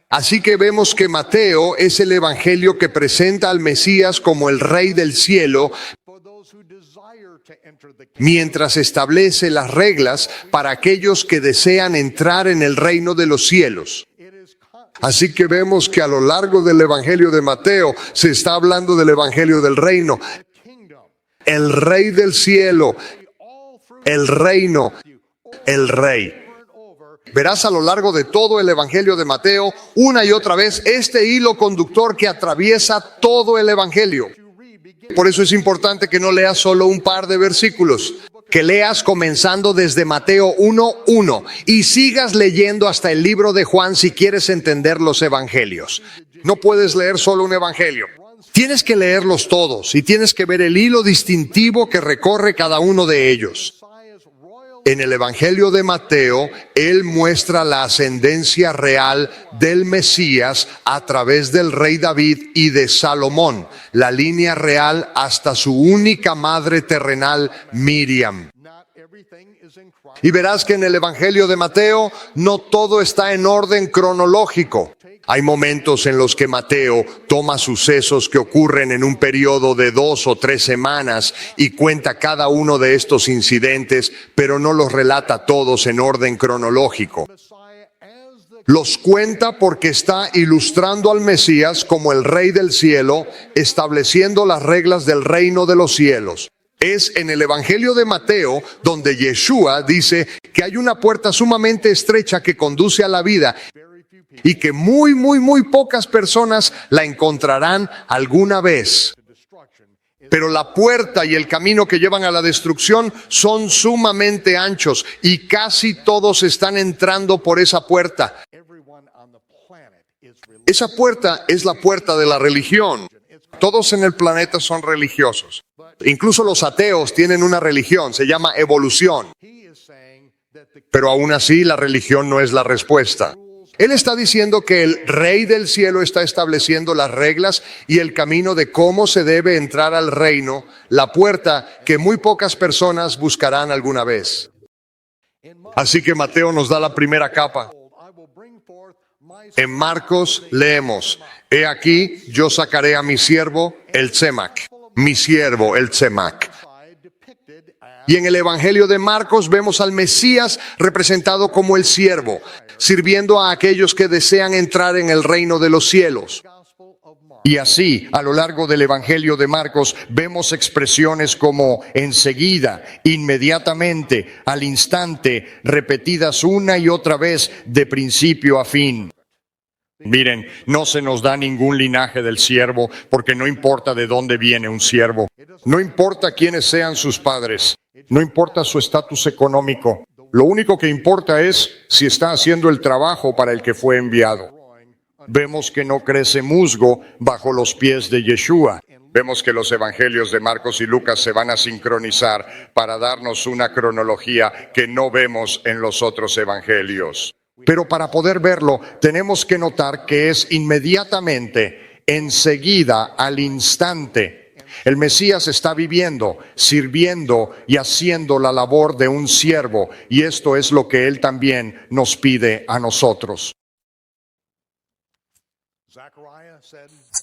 Así que vemos que Mateo es el evangelio que presenta al Mesías como el Rey del cielo, mientras establece las reglas para aquellos que desean entrar en el reino de los cielos. Así que vemos que a lo largo del evangelio de Mateo se está hablando del evangelio del reino. El Rey del cielo, el reino, el Rey. Verás a lo largo de todo el evangelio de Mateo, una y otra vez, este hilo conductor que atraviesa todo el evangelio. Por eso es importante que no leas solo un par de versículos, que leas comenzando desde Mateo 1:1 y sigas leyendo hasta el libro de Juan si quieres entender los evangelios. No puedes leer solo un evangelio. Tienes que leerlos todos y tienes que ver el hilo distintivo que recorre cada uno de ellos. En el Evangelio de Mateo, él muestra la ascendencia real del Mesías a través del rey David y de Salomón, la línea real hasta su única madre terrenal, Miriam. Y verás que en el Evangelio de Mateo no todo está en orden cronológico. Hay momentos en los que Mateo toma sucesos que ocurren en un periodo de 2 o 3 semanas y cuenta cada uno de estos incidentes, pero no los relata todos en orden cronológico. Los cuenta porque está ilustrando al Mesías como el Rey del cielo, estableciendo las reglas del reino de los cielos. Es en el Evangelio de Mateo donde Yeshua dice que hay una puerta sumamente estrecha que conduce a la vida y que muy pocas personas la encontrarán alguna vez. Pero la puerta y el camino que llevan a la destrucción son sumamente anchos y casi todos están entrando por esa puerta. Esa puerta es la puerta de la religión. Todos en el planeta son religiosos. Incluso los ateos tienen una religión, se llama evolución. Pero aún así la religión no es la respuesta. Él está diciendo que el Rey del cielo está estableciendo las reglas y el camino de cómo se debe entrar al reino, la puerta que muy pocas personas buscarán alguna vez. Así que Mateo nos da la primera capa. En Marcos leemos, he aquí yo sacaré a mi siervo el Tzemach, mi siervo el Tzemach. Y en el Evangelio de Marcos vemos al Mesías representado como el siervo, sirviendo a aquellos que desean entrar en el reino de los cielos. Y así, a lo largo del Evangelio de Marcos, vemos expresiones como enseguida, inmediatamente, al instante, repetidas una y otra vez de principio a fin. Miren, no se nos da ningún linaje del siervo, porque no importa de dónde viene un siervo. No importa quiénes sean sus padres. No importa su estatus económico. Lo único que importa es si está haciendo el trabajo para el que fue enviado. Vemos que no crece musgo bajo los pies de Yeshua. Vemos que los evangelios de Marcos y Lucas se van a sincronizar para darnos una cronología que no vemos en los otros evangelios. Pero para poder verlo, tenemos que notar que es inmediatamente, enseguida, al instante. El Mesías está viviendo, sirviendo y haciendo la labor de un siervo, y esto es lo que Él también nos pide a nosotros.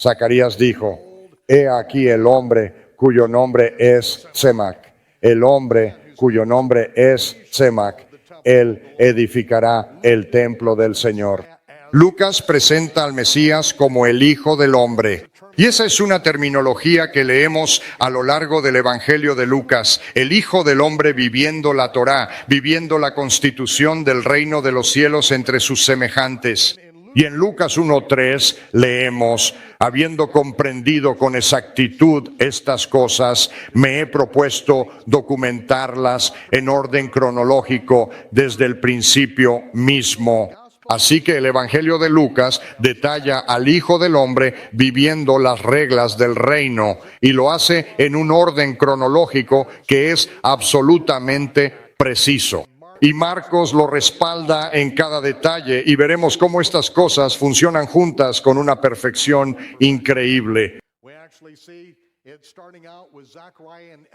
Zacarías dijo, he aquí el hombre cuyo nombre es Semac, el hombre cuyo nombre es Semac, él edificará el templo del Señor. Lucas presenta al Mesías como el Hijo del Hombre. Y esa es una terminología que leemos a lo largo del Evangelio de Lucas. El Hijo del Hombre viviendo la Torá, viviendo la constitución del reino de los cielos entre sus semejantes. Y en Lucas 1:3 leemos, habiendo comprendido con exactitud estas cosas, me he propuesto documentarlas en orden cronológico desde el principio mismo. Así que el Evangelio de Lucas detalla al Hijo del Hombre viviendo las reglas del reino y lo hace en un orden cronológico que es absolutamente preciso. Y Marcos lo respalda en cada detalle y veremos cómo estas cosas funcionan juntas con una perfección increíble.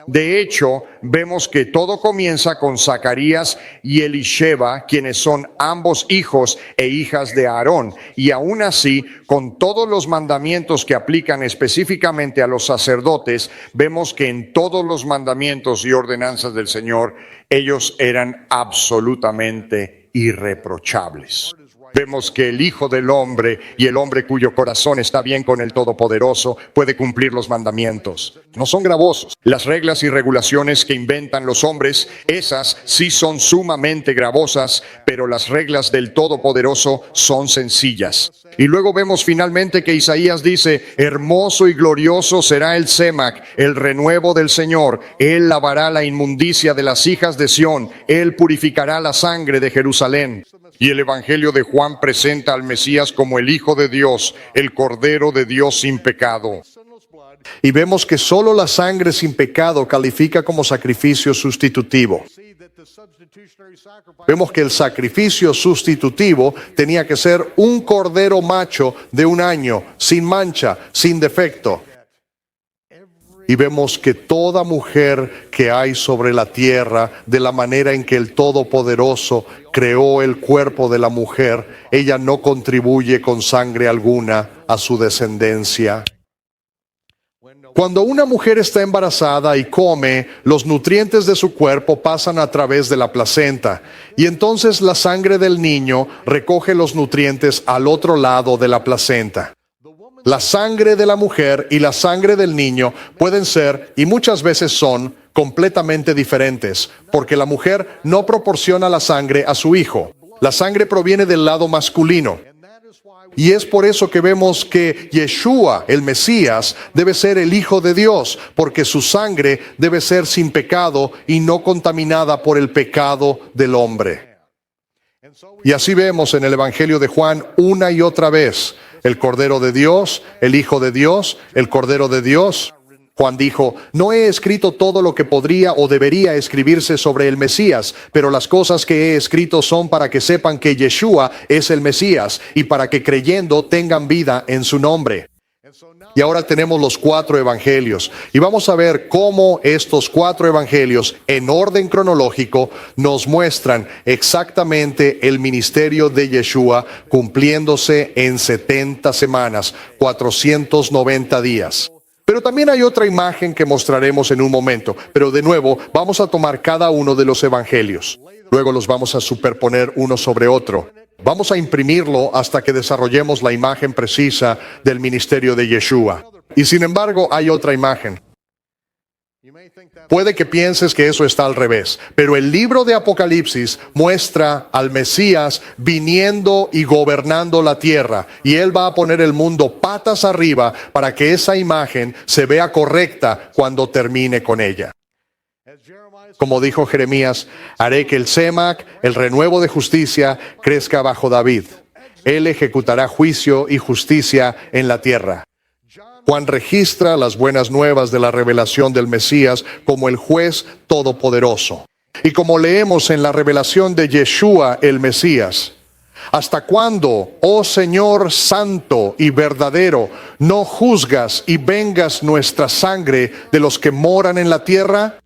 De hecho, vemos que todo comienza con Zacarías y Elisheba, quienes son ambos hijos e hijas de Aarón. Y aún así, con todos los mandamientos que aplican específicamente a los sacerdotes, vemos que en todos los mandamientos y ordenanzas del Señor, ellos eran absolutamente irreprochables. Vemos que el Hijo del Hombre y el hombre cuyo corazón está bien con el Todopoderoso puede cumplir los mandamientos. No son gravosos. Las reglas y regulaciones que inventan los hombres, esas sí son sumamente gravosas, pero las reglas del Todopoderoso son sencillas. Y luego vemos finalmente que Isaías dice, hermoso y glorioso será el Semac, el renuevo del Señor. Él lavará la inmundicia de las hijas de Sión. Él purificará la sangre de Jerusalén. Y el Evangelio de Juan presenta al Mesías como el Hijo de Dios, el Cordero de Dios sin pecado. Y vemos que solo la sangre sin pecado califica como sacrificio sustitutivo. Vemos que el sacrificio sustitutivo tenía que ser un cordero macho de 1 año, sin mancha, sin defecto. Y vemos que toda mujer que hay sobre la tierra, de la manera en que el Todopoderoso creó el cuerpo de la mujer, ella no contribuye con sangre alguna a su descendencia. Cuando una mujer está embarazada y come, los nutrientes de su cuerpo pasan a través de la placenta, y entonces la sangre del niño recoge los nutrientes al otro lado de la placenta. La sangre de la mujer y la sangre del niño pueden ser, y muchas veces son, completamente diferentes, porque la mujer no proporciona la sangre a su hijo. La sangre proviene del lado masculino. Y es por eso que vemos que Yeshua, el Mesías, debe ser el Hijo de Dios, porque su sangre debe ser sin pecado y no contaminada por el pecado del hombre. Y así vemos en el Evangelio de Juan una y otra vez el Cordero de Dios, el Hijo de Dios, el Cordero de Dios. Juan dijo, no he escrito todo lo que podría o debería escribirse sobre el Mesías, pero las cosas que he escrito son para que sepan que Yeshua es el Mesías y para que creyendo tengan vida en su nombre. Y ahora tenemos los 4 evangelios y vamos a ver cómo estos 4 evangelios en orden cronológico nos muestran exactamente el ministerio de Yeshua cumpliéndose en 70 semanas, 490 días. Pero también hay otra imagen que mostraremos en un momento, pero de nuevo vamos a tomar cada uno de los evangelios. Luego los vamos a superponer uno sobre otro. Vamos a imprimirlo hasta que desarrollemos la imagen precisa del ministerio de Yeshua. Y sin embargo, hay otra imagen. Puede que pienses que eso está al revés, pero el libro de Apocalipsis muestra al Mesías viniendo y gobernando la tierra, y él va a poner el mundo patas arriba para que esa imagen se vea correcta cuando termine con ella. Como dijo Jeremías, haré que el Semac, el renuevo de justicia, crezca bajo David. Él ejecutará juicio y justicia en la tierra. Juan registra las buenas nuevas de la revelación del Mesías como el juez todopoderoso. Y como leemos en la revelación de Yeshua el Mesías, ¿hasta cuándo, oh Señor santo y verdadero, no juzgas y vengas nuestra sangre de los que moran en la tierra?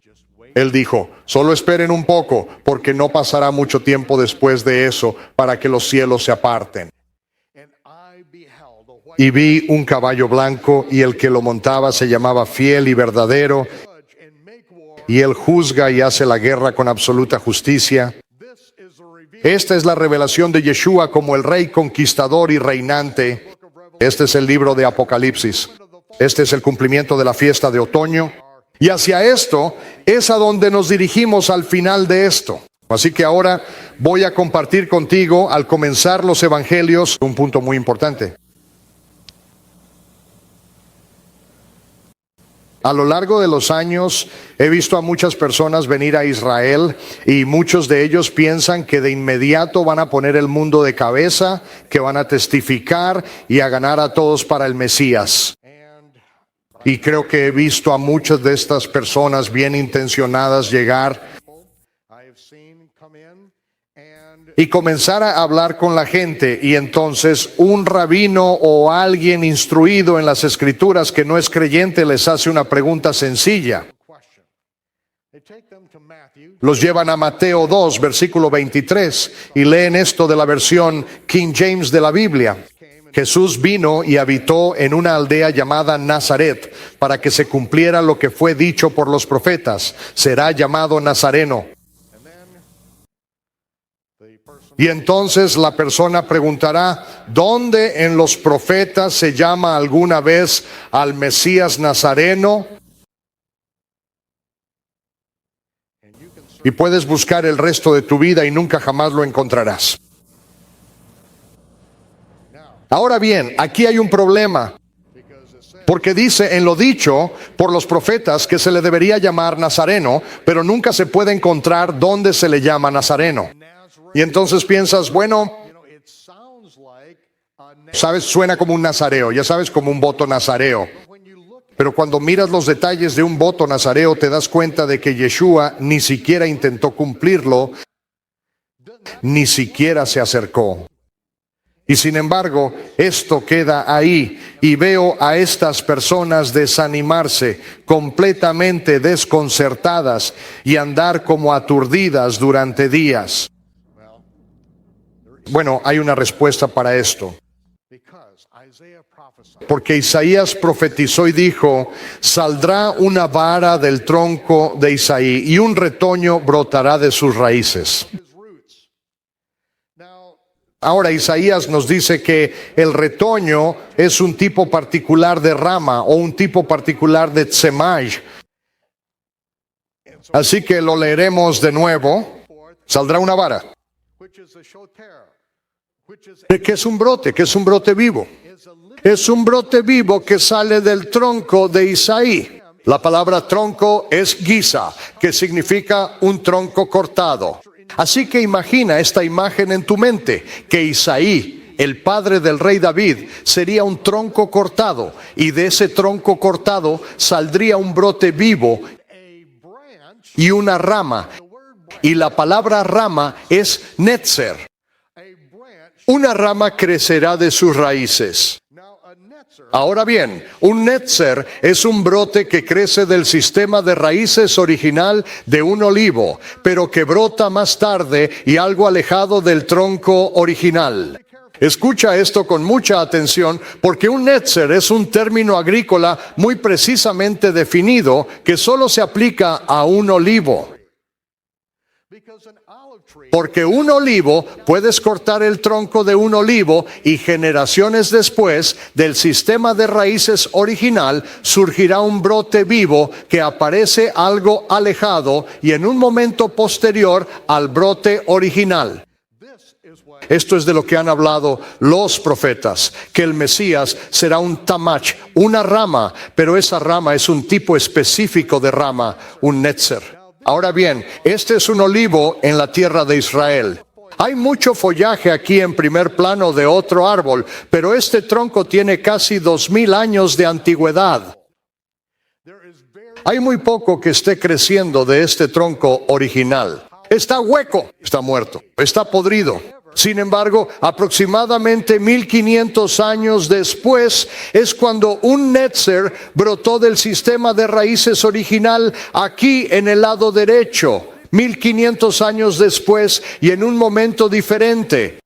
Él dijo, solo esperen un poco, porque no pasará mucho tiempo después de eso para que los cielos se aparten. Y vi un caballo blanco, y el que lo montaba se llamaba Fiel y Verdadero, y él juzga y hace la guerra con absoluta justicia. Esta es la revelación de Yeshua como el rey conquistador y reinante. Este es el libro de Apocalipsis. Este es el cumplimiento de la fiesta de otoño. Y hacia esto es a donde nos dirigimos al final de esto. Así que ahora voy a compartir contigo, al comenzar los evangelios, un punto muy importante. A lo largo de los años he visto a muchas personas venir a Israel y muchos de ellos piensan que de inmediato van a poner el mundo de cabeza, que van a testificar y a ganar a todos para el Mesías. Y creo que he visto a muchas de estas personas bien intencionadas llegar y comenzar a hablar con la gente, y entonces un rabino o alguien instruido en las escrituras que no es creyente les hace una pregunta sencilla. Los llevan a Mateo 2, versículo 23, y leen esto de la versión King James de la Biblia. Jesús vino y habitó en una aldea llamada Nazaret, para que se cumpliera lo que fue dicho por los profetas: será llamado Nazareno. Y entonces la persona preguntará, ¿dónde en los profetas se llama alguna vez al Mesías Nazareno? Y puedes buscar el resto de tu vida y nunca jamás lo encontrarás. Ahora bien, aquí hay un problema, porque dice en lo dicho por los profetas que se le debería llamar Nazareno, pero nunca se puede encontrar dónde se le llama Nazareno. Y entonces piensas, bueno, sabes, suena como un nazareo, ya sabes, como un voto nazareo. Pero cuando miras los detalles de un voto nazareo, te das cuenta de que Yeshua ni siquiera intentó cumplirlo, ni siquiera se acercó. Y sin embargo, esto queda ahí, y veo a estas personas desanimarse, completamente desconcertadas, y andar como aturdidas durante días. Bueno, hay una respuesta para esto. Porque Isaías profetizó y dijo, saldrá una vara del tronco de Isaí y un retoño brotará de sus raíces. Ahora Isaías nos dice que el retoño es un tipo particular de rama o un tipo particular de tsemaj. Así que lo leeremos de nuevo. Saldrá una vara. ¿Qué es un brote? ¿Qué es un brote vivo? Es un brote vivo que sale del tronco de Isaí. La palabra tronco es giza, que significa un tronco cortado. Así que imagina esta imagen en tu mente, que Isaí, el padre del rey David, sería un tronco cortado, y de ese tronco cortado saldría un brote vivo y una rama. Y la palabra rama es netzer. Una rama crecerá de sus raíces. Ahora bien, un netzer es un brote que crece del sistema de raíces original de un olivo, pero que brota más tarde y algo alejado del tronco original. Escucha esto con mucha atención, porque un netzer es un término agrícola muy precisamente definido que solo se aplica a un olivo. Porque un olivo, puedes cortar el tronco de un olivo y generaciones después del sistema de raíces original surgirá un brote vivo que aparece algo alejado y en un momento posterior al brote original. Esto es de lo que han hablado los profetas, que el Mesías será un tamach, una rama, pero esa rama es un tipo específico de rama, un netzer. Ahora bien, este es un olivo en la tierra de Israel. Hay mucho follaje aquí en primer plano de otro árbol, pero este tronco tiene casi 2000 años de antigüedad. Hay muy poco que esté creciendo de este tronco original. Está hueco, está muerto, está podrido. Sin embargo, aproximadamente 1500 años después es cuando un netzer brotó del sistema de raíces original aquí en el lado derecho. 1500 años después y en un momento diferente,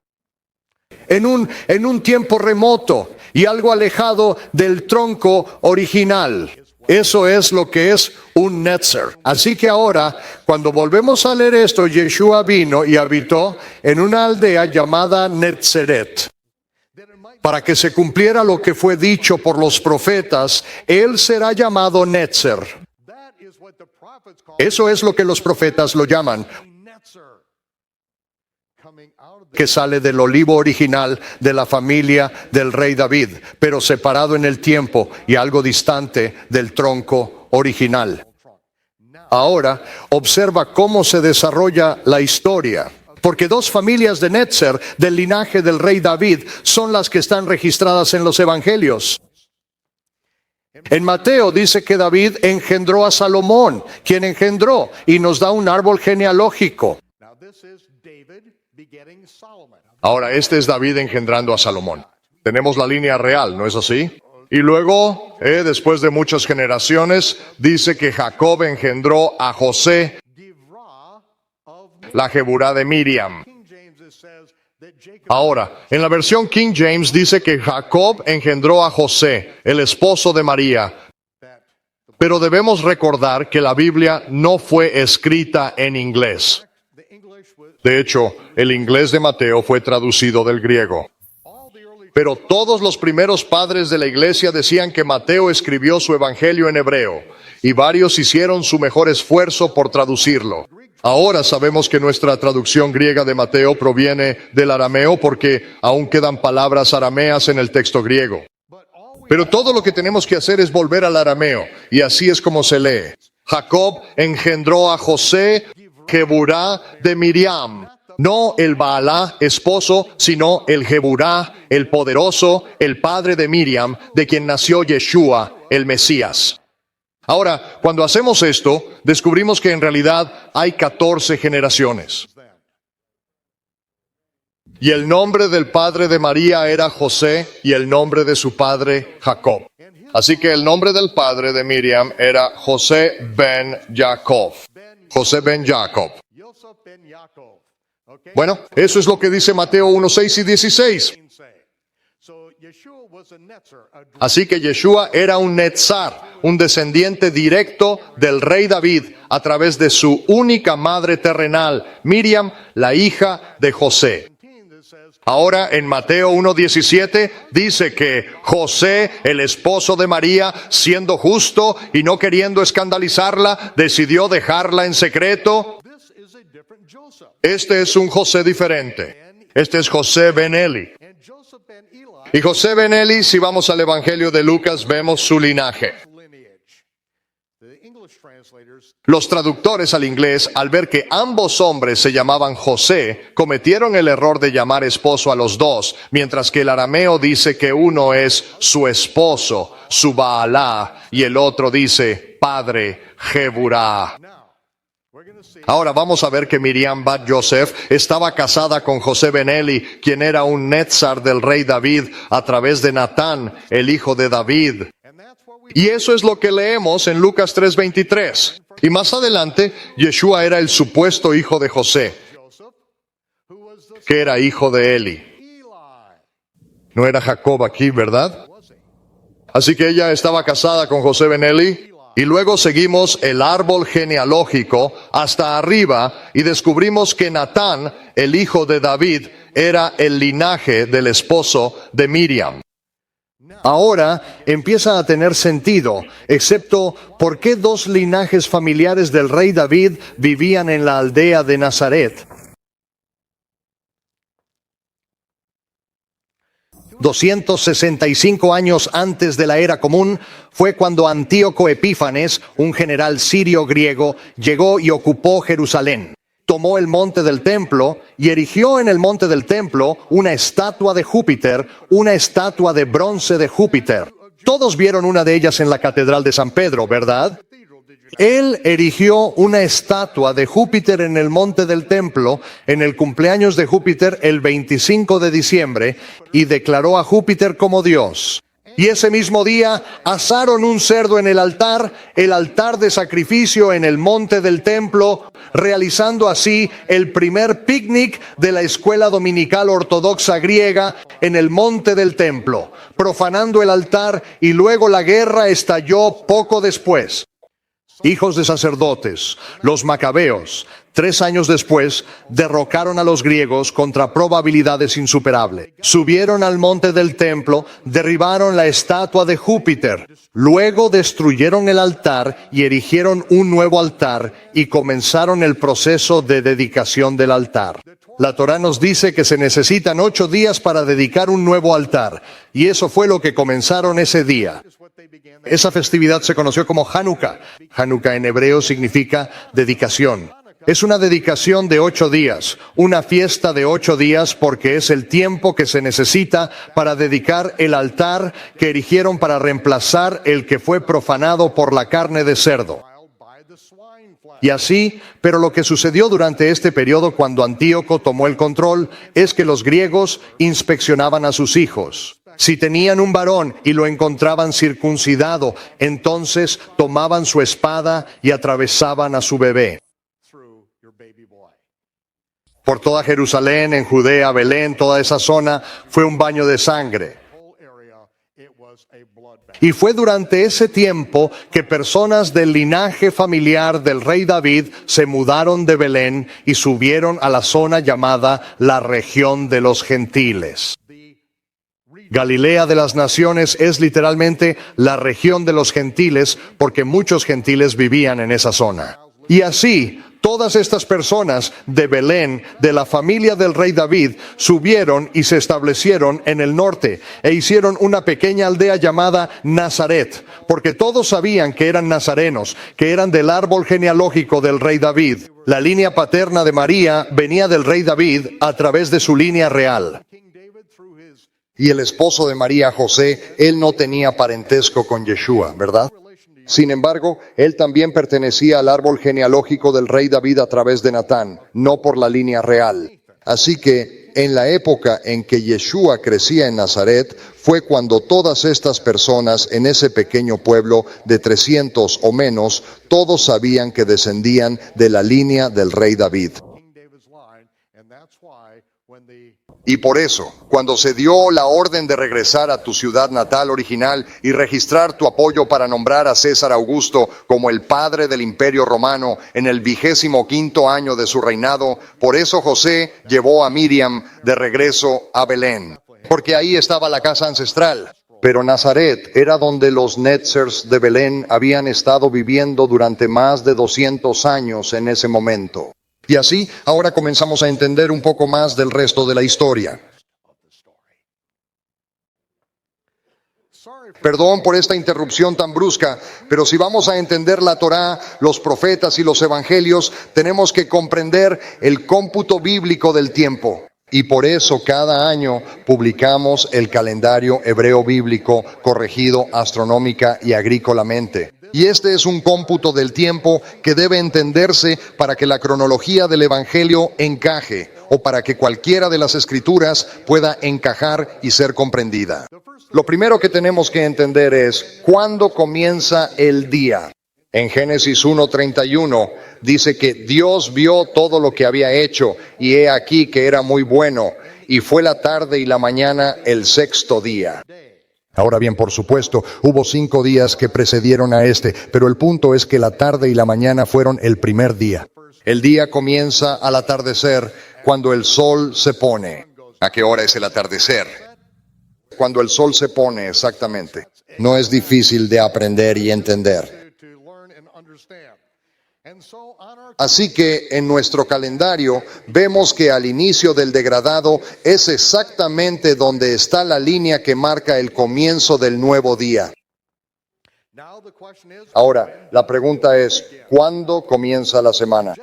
en un tiempo remoto y algo alejado del tronco original. Eso es lo que es un netzer. Así que ahora, cuando volvemos a leer esto, Yeshua vino y habitó en una aldea llamada Netzeret. Para que se cumpliera lo que fue dicho por los profetas, él será llamado Netzer. Eso es lo que los profetas lo llaman, que sale del olivo original de la familia del rey David, pero separado en el tiempo y algo distante del tronco original. Ahora, observa cómo se desarrolla la historia, porque dos familias de Netzer del linaje del rey David son las que están registradas en los evangelios. En Mateo dice que David engendró a Salomón, quien engendró, y nos da un árbol genealógico. Ahora, este es David engendrando a Salomón. Tenemos la línea real, ¿no es así? Y luego, después de muchas generaciones, dice que Jacob engendró a José, la Geburá de Miriam. Ahora, en la versión King James dice que Jacob engendró a José, el esposo de María. Pero debemos recordar que la Biblia no fue escrita en inglés. De hecho, el inglés de Mateo fue traducido del griego. Pero todos los primeros padres de la iglesia decían que Mateo escribió su evangelio en hebreo, y varios hicieron su mejor esfuerzo por traducirlo. Ahora sabemos que nuestra traducción griega de Mateo proviene del arameo porque aún quedan palabras arameas en el texto griego. Pero todo lo que tenemos que hacer es volver al arameo, y así es como se lee. Jacob engendró a José, Geburá de Miriam. No el Baalá, esposo, sino el Geburá, el poderoso, el padre de Miriam, de quien nació Yeshua, el Mesías. Ahora, cuando hacemos esto, descubrimos que en realidad hay 14 generaciones. Y el nombre del padre de María era José y el nombre de su padre Jacob. Así que el nombre del padre de Miriam era José ben Jacob. José ben Jacob. Bueno, eso es lo que dice Mateo 1:6 y 16. Así que Yeshua era un Netzar, un descendiente directo del rey David a través de su única madre terrenal, Miriam, la hija de José. Ahora en Mateo 1:17 dice que José, el esposo de María, siendo justo y no queriendo escandalizarla, decidió dejarla en secreto. Este es un José diferente. Este es José ben Eli. Y José ben Eli, si vamos al Evangelio de Lucas, vemos su linaje. Los traductores al inglés, al ver que ambos hombres se llamaban José, cometieron el error de llamar esposo a los dos, mientras que el arameo dice que uno es su esposo, su Baalá, y el otro dice padre, Geburá. Ahora vamos a ver que Miriam Bat Yosef estaba casada con José ben Eli, quien era un Netzar del rey David a través de Natán, el hijo de David. Y eso es lo que leemos en Lucas 3:23. Y más adelante, Yeshua era el supuesto hijo de José, que era hijo de Eli. No era Jacob aquí, ¿verdad? Así que ella estaba casada con José ben Eli. Y luego seguimos el árbol genealógico hasta arriba y descubrimos que Natán, el hijo de David, era el linaje del esposo de Miriam. Ahora empieza a tener sentido, excepto por qué dos linajes familiares del rey David vivían en la aldea de Nazaret. 265 años antes de la era común fue cuando Antíoco Epífanes, un general sirio griego, llegó y ocupó Jerusalén. Tomó el monte del templo y erigió en el monte del templo una estatua de Júpiter, una estatua de bronce de Júpiter. Todos vieron una de ellas en la Catedral de San Pedro, ¿verdad? Él erigió una estatua de Júpiter en el monte del templo en el cumpleaños de Júpiter el 25 de diciembre y declaró a Júpiter como Dios. Y ese mismo día asaron un cerdo en el altar de sacrificio en el monte del templo, realizando así el primer picnic de la escuela dominical ortodoxa griega en el monte del templo, profanando el altar, y luego la guerra estalló poco después. Hijos de sacerdotes, los macabeos, 3 años después, derrocaron a los griegos contra probabilidades insuperables. Subieron al monte del templo, derribaron la estatua de Júpiter, luego destruyeron el altar y erigieron un nuevo altar y comenzaron el proceso de dedicación del altar. La Torá nos dice que se necesitan 8 días para dedicar un nuevo altar, y eso fue lo que comenzaron ese día. Esa festividad se conoció como Hanukkah. Hanukkah en hebreo significa dedicación. Es una dedicación de 8 días, una fiesta de 8 días, porque es el tiempo que se necesita para dedicar el altar que erigieron para reemplazar el que fue profanado por la carne de cerdo. Y así, pero lo que sucedió durante este periodo cuando Antíoco tomó el control es que los griegos inspeccionaban a sus hijos. Si tenían un varón y lo encontraban circuncidado, entonces tomaban su espada y atravesaban a su bebé. Por toda Jerusalén, en Judea, Belén, toda esa zona, fue un baño de sangre. Y fue durante ese tiempo que personas del linaje familiar del rey David se mudaron de Belén y subieron a la zona llamada la región de los gentiles. Galilea de las naciones es literalmente la región de los gentiles porque muchos gentiles vivían en esa zona. Y así, todas estas personas de Belén, de la familia del rey David, subieron y se establecieron en el norte e hicieron una pequeña aldea llamada Nazaret, porque todos sabían que eran nazarenos, que eran del árbol genealógico del rey David. La línea paterna de María venía del rey David a través de su línea real. Y el esposo de María, José, él no tenía parentesco con Yeshua, ¿verdad? Sin embargo, él también pertenecía al árbol genealógico del rey David a través de Natán, no por la línea real. Así que, en la época en que Yeshua crecía en Nazaret, fue cuando todas estas personas en ese pequeño pueblo de 300 o menos, todos sabían que descendían de la línea del rey David. Y por eso, cuando se dio la orden de regresar a tu ciudad natal original y registrar tu apoyo para nombrar a César Augusto como el padre del Imperio Romano en el 25º año de su reinado, por eso José llevó a Miriam de regreso a Belén, porque ahí estaba la casa ancestral. Pero Nazaret era donde los Netzers de Belén habían estado viviendo durante más de 200 años en ese momento. Y así, ahora comenzamos a entender un poco más del resto de la historia. Perdón por esta interrupción tan brusca, pero si vamos a entender la Torá, los profetas y los evangelios, tenemos que comprender el cómputo bíblico del tiempo. Y por eso cada año publicamos el calendario hebreo bíblico corregido astronómica y agrícolamente. Y este es un cómputo del tiempo que debe entenderse para que la cronología del Evangelio encaje o para que cualquiera de las escrituras pueda encajar y ser comprendida. Lo primero que tenemos que entender es cuándo comienza el día. En Génesis 1:31 dice que Dios vio todo lo que había hecho y he aquí que era muy bueno, y fue la tarde y la mañana el 6º día. Ahora bien, por supuesto, hubo 5 días que precedieron a este, pero el punto es que la tarde y la mañana fueron el primer día. El día comienza al atardecer cuando el sol se pone. ¿A qué hora es el atardecer? Cuando el sol se pone, exactamente. No es difícil de aprender y entender. Así que en nuestro calendario vemos que al inicio del degradado es exactamente donde está la línea que marca el comienzo del nuevo día. Ahora, la pregunta es, ¿cuándo comienza la semana?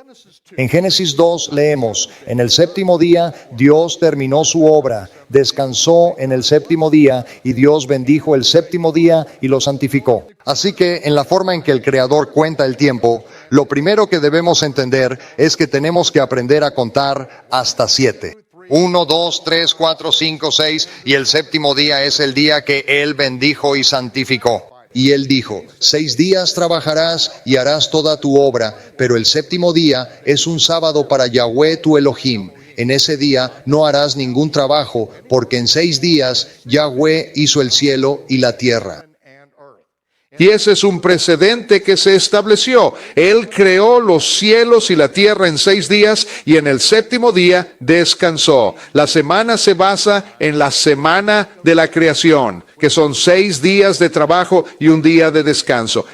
En Génesis 2 leemos, en el séptimo día Dios terminó su obra, descansó en el séptimo día y Dios bendijo el séptimo día y lo santificó. Así que en la forma en que el Creador cuenta el tiempo, lo primero que debemos entender es que tenemos que aprender a contar hasta 7. 1, 2, 3, 4, 5, 6 y el séptimo día es el día que Él bendijo y santificó. Y Él dijo, 6 días trabajarás y harás toda tu obra, pero el séptimo día es un sábado para Yahweh tu Elohim. En ese día no harás ningún trabajo, porque en 6 días Yahweh hizo el cielo y la tierra. Y ese es un precedente que se estableció. Él creó los cielos y la tierra en 6 días y en el séptimo día descansó. La semana se basa en la semana de la creación, que son 6 días de trabajo y un día de descanso.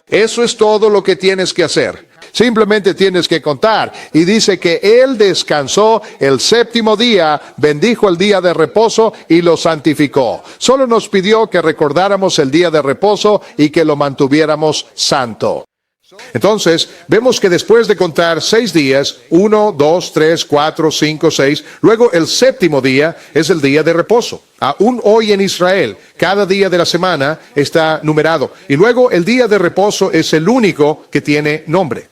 Eso es todo lo que tienes que hacer. Simplemente tienes que contar. Y dice que Él descansó el séptimo día, bendijo el día de reposo y lo santificó. Solo nos pidió que recordáramos el día de reposo y que lo mantuviéramos santo. Entonces, vemos que después de contar 6 días, 1, 2, 3, 4, 5, 6, luego el séptimo día es el día de reposo. Aún hoy en Israel, cada día de la semana está numerado. Y luego el día de reposo es el único que tiene nombre.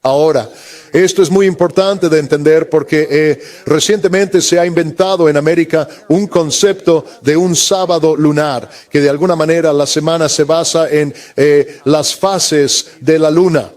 Ahora, esto es muy importante de entender porque recientemente se ha inventado en América un concepto de un sábado lunar, que de alguna manera la semana se basa en las fases de la luna.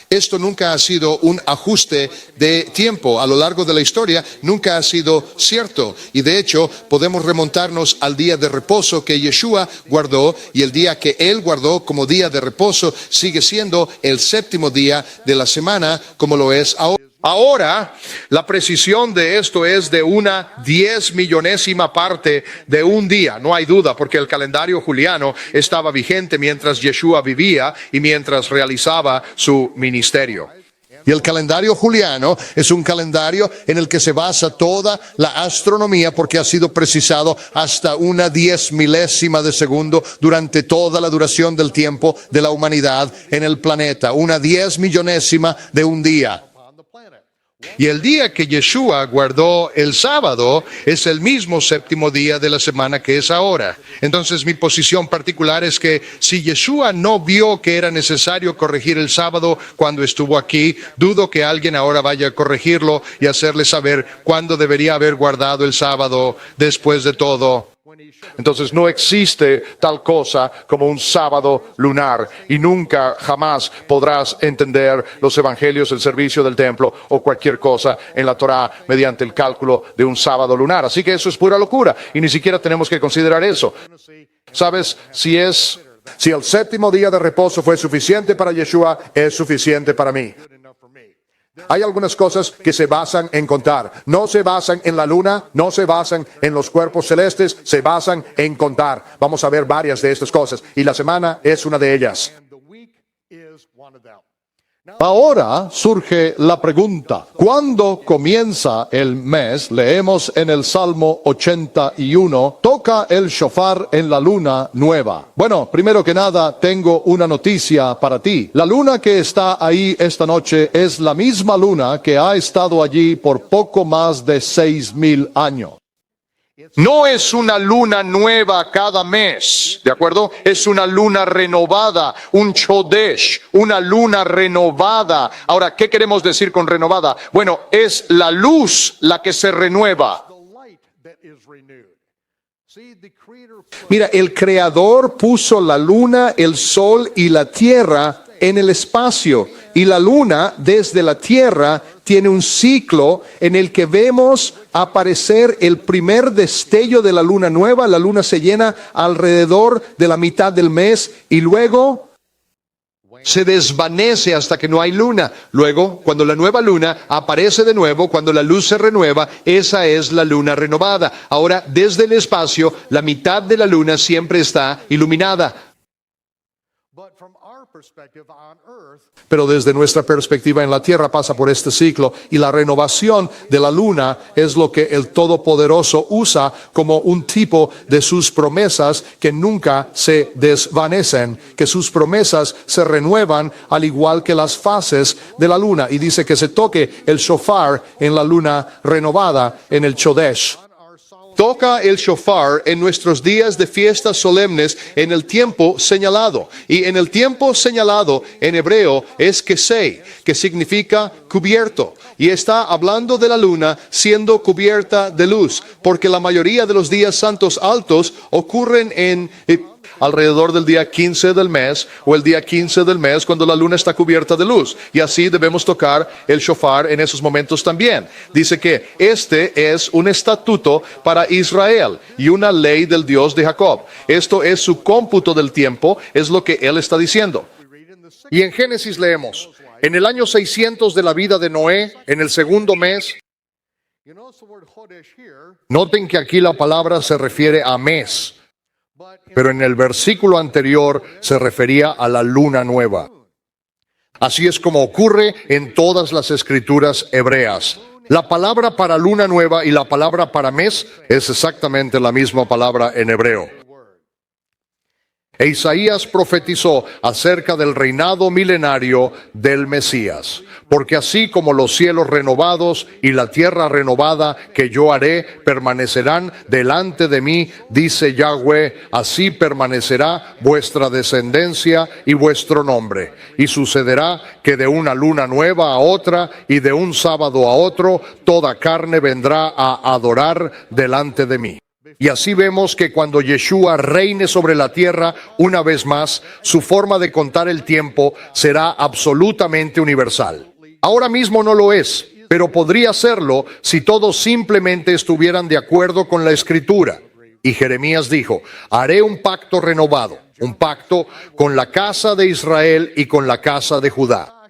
Esto nunca ha sido un ajuste de tiempo a lo largo de la historia, nunca ha sido cierto. Y de hecho, podemos remontarnos al día de reposo que Yeshua guardó, y el día que Él guardó como día de reposo sigue siendo el séptimo día de la semana, como lo es ahora. Ahora, la precisión de esto es de una 10 millonésima parte de un día. No hay duda, porque el calendario juliano estaba vigente mientras Yeshua vivía y mientras realizaba su ministerio. Y el calendario juliano es un calendario en el que se basa toda la astronomía porque ha sido precisado hasta una 10 milésima de segundo durante toda la duración del tiempo de la humanidad en el planeta. Una 10 millonésima de un día. Y el día que Yeshua guardó el sábado es el mismo séptimo día de la semana que es ahora. Entonces mi posición particular es que si Yeshua no vio que era necesario corregir el sábado cuando estuvo aquí, dudo que alguien ahora vaya a corregirlo y hacerle saber cuándo debería haber guardado el sábado después de todo. Entonces no existe tal cosa como un sábado lunar y nunca jamás podrás entender los evangelios, el servicio del templo o cualquier cosa en la Torá mediante el cálculo de un sábado lunar. Así que eso es pura locura y ni siquiera tenemos que considerar eso. ¿Sabes? Si el séptimo día de reposo fue suficiente para Yeshua, es suficiente para mí. Hay algunas cosas que se basan en contar. No se basan en la luna, no se basan en los cuerpos celestes, se basan en contar. Vamos a ver varias de estas cosas y la semana es una de ellas. Ahora surge la pregunta, ¿cuándo comienza el mes? Leemos en el Salmo 81, toca el shofar en la luna nueva. Bueno, primero que nada, tengo una noticia para ti. La luna que está ahí esta noche es la misma luna que ha estado allí por poco más de 6,000 años. No es una luna nueva cada mes, ¿de acuerdo? Es una luna renovada, un chodesh, una luna renovada. Ahora, ¿qué queremos decir con renovada? Bueno, es la luz la que se renueva. Mira, el Creador puso la luna, el sol y la tierra en el espacio Y la luna desde la tierra tiene un ciclo en el que vemos aparecer el primer destello de la luna nueva. La luna se llena alrededor de la mitad del mes y luego se desvanece hasta que no hay luna. Luego, cuando la nueva luna aparece de nuevo, cuando la luz se renueva, esa es la luna renovada. Ahora, desde el espacio, la mitad de la luna siempre está iluminada. Pero desde nuestra perspectiva en la tierra pasa por este ciclo y la renovación de la luna es lo que el Todopoderoso usa como un tipo de sus promesas que nunca se desvanecen, que sus promesas se renuevan al igual que las fases de la luna. Y dice que se toque el shofar en la luna renovada, en el Chodesh. Toca el shofar en nuestros días de fiestas solemnes en el tiempo señalado. Y en el tiempo señalado en hebreo es kesei, que significa cubierto. Y está hablando de la luna siendo cubierta de luz, porque la mayoría de los días santos altos ocurren alrededor del día 15 del mes o el día 15 del mes cuando la luna está cubierta de luz. Y así debemos tocar el shofar en esos momentos también. Dice que este es un estatuto para Israel y una ley del Dios de Jacob. Esto es su cómputo del tiempo, es lo que él está diciendo. Y en Génesis leemos, en el año 600 de la vida de Noé, en el segundo mes. Noten que aquí la palabra se refiere a mes, pero en el versículo anterior se refería a la luna nueva. Así es como ocurre en todas las escrituras hebreas. La palabra para luna nueva y la palabra para mes es exactamente la misma palabra en hebreo. E Isaías profetizó acerca del reinado milenario del Mesías, porque así como los cielos renovados y la tierra renovada que yo haré permanecerán delante de mí, dice Yahweh, así permanecerá vuestra descendencia y vuestro nombre. Y sucederá que de una luna nueva a otra y de un sábado a otro, toda carne vendrá a adorar delante de mí. Y así vemos que cuando Yeshua reine sobre la tierra una vez más, su forma de contar el tiempo será absolutamente universal. Ahora mismo no lo es, pero podría serlo si todos simplemente estuvieran de acuerdo con la Escritura. Y Jeremías dijo, haré un pacto renovado, un pacto con la casa de Israel y con la casa de Judá.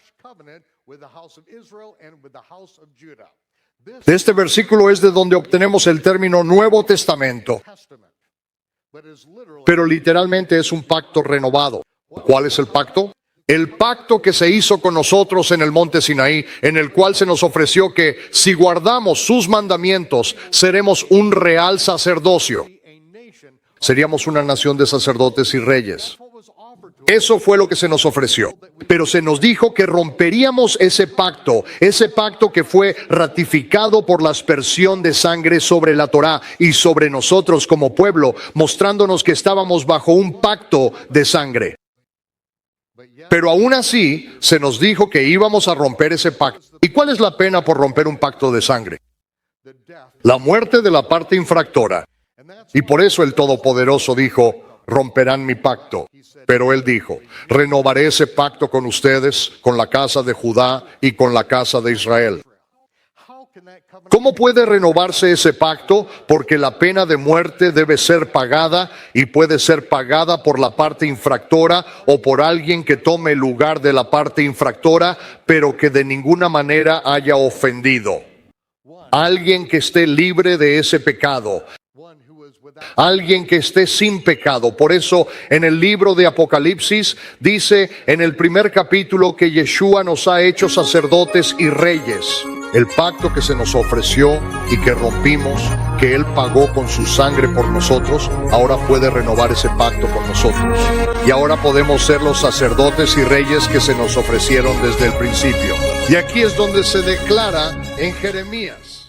De este versículo es de donde obtenemos el término Nuevo Testamento, pero literalmente es un pacto renovado. ¿Cuál es el pacto? El pacto que se hizo con nosotros en el monte Sinaí, en el cual se nos ofreció que si guardamos sus mandamientos, seremos un real sacerdocio. Seríamos una nación de sacerdotes y reyes. Eso fue lo que se nos ofreció. Pero se nos dijo que romperíamos ese pacto que fue ratificado por la aspersión de sangre sobre la Torá y sobre nosotros como pueblo, mostrándonos que estábamos bajo un pacto de sangre. Pero aún así, se nos dijo que íbamos a romper ese pacto. ¿Y cuál es la pena por romper un pacto de sangre? La muerte de la parte infractora. Y por eso el Todopoderoso dijo, romperán mi pacto. Pero él dijo, renovaré ese pacto con ustedes, con la casa de Judá y con la casa de Israel. ¿Cómo puede renovarse ese pacto? Porque la pena de muerte debe ser pagada y puede ser pagada por la parte infractora o por alguien que tome el lugar de la parte infractora, pero que de ninguna manera haya ofendido. Alguien que esté libre de ese pecado. Alguien que esté sin pecado. Por eso en el libro de Apocalipsis dice en el primer capítulo que Yeshua nos ha hecho sacerdotes y reyes. El pacto que se nos ofreció y que rompimos, que Él pagó con su sangre por nosotros, ahora puede renovar ese pacto con nosotros. Y ahora podemos ser los sacerdotes y reyes que se nos ofrecieron desde el principio. Y aquí es donde se declara en Jeremías.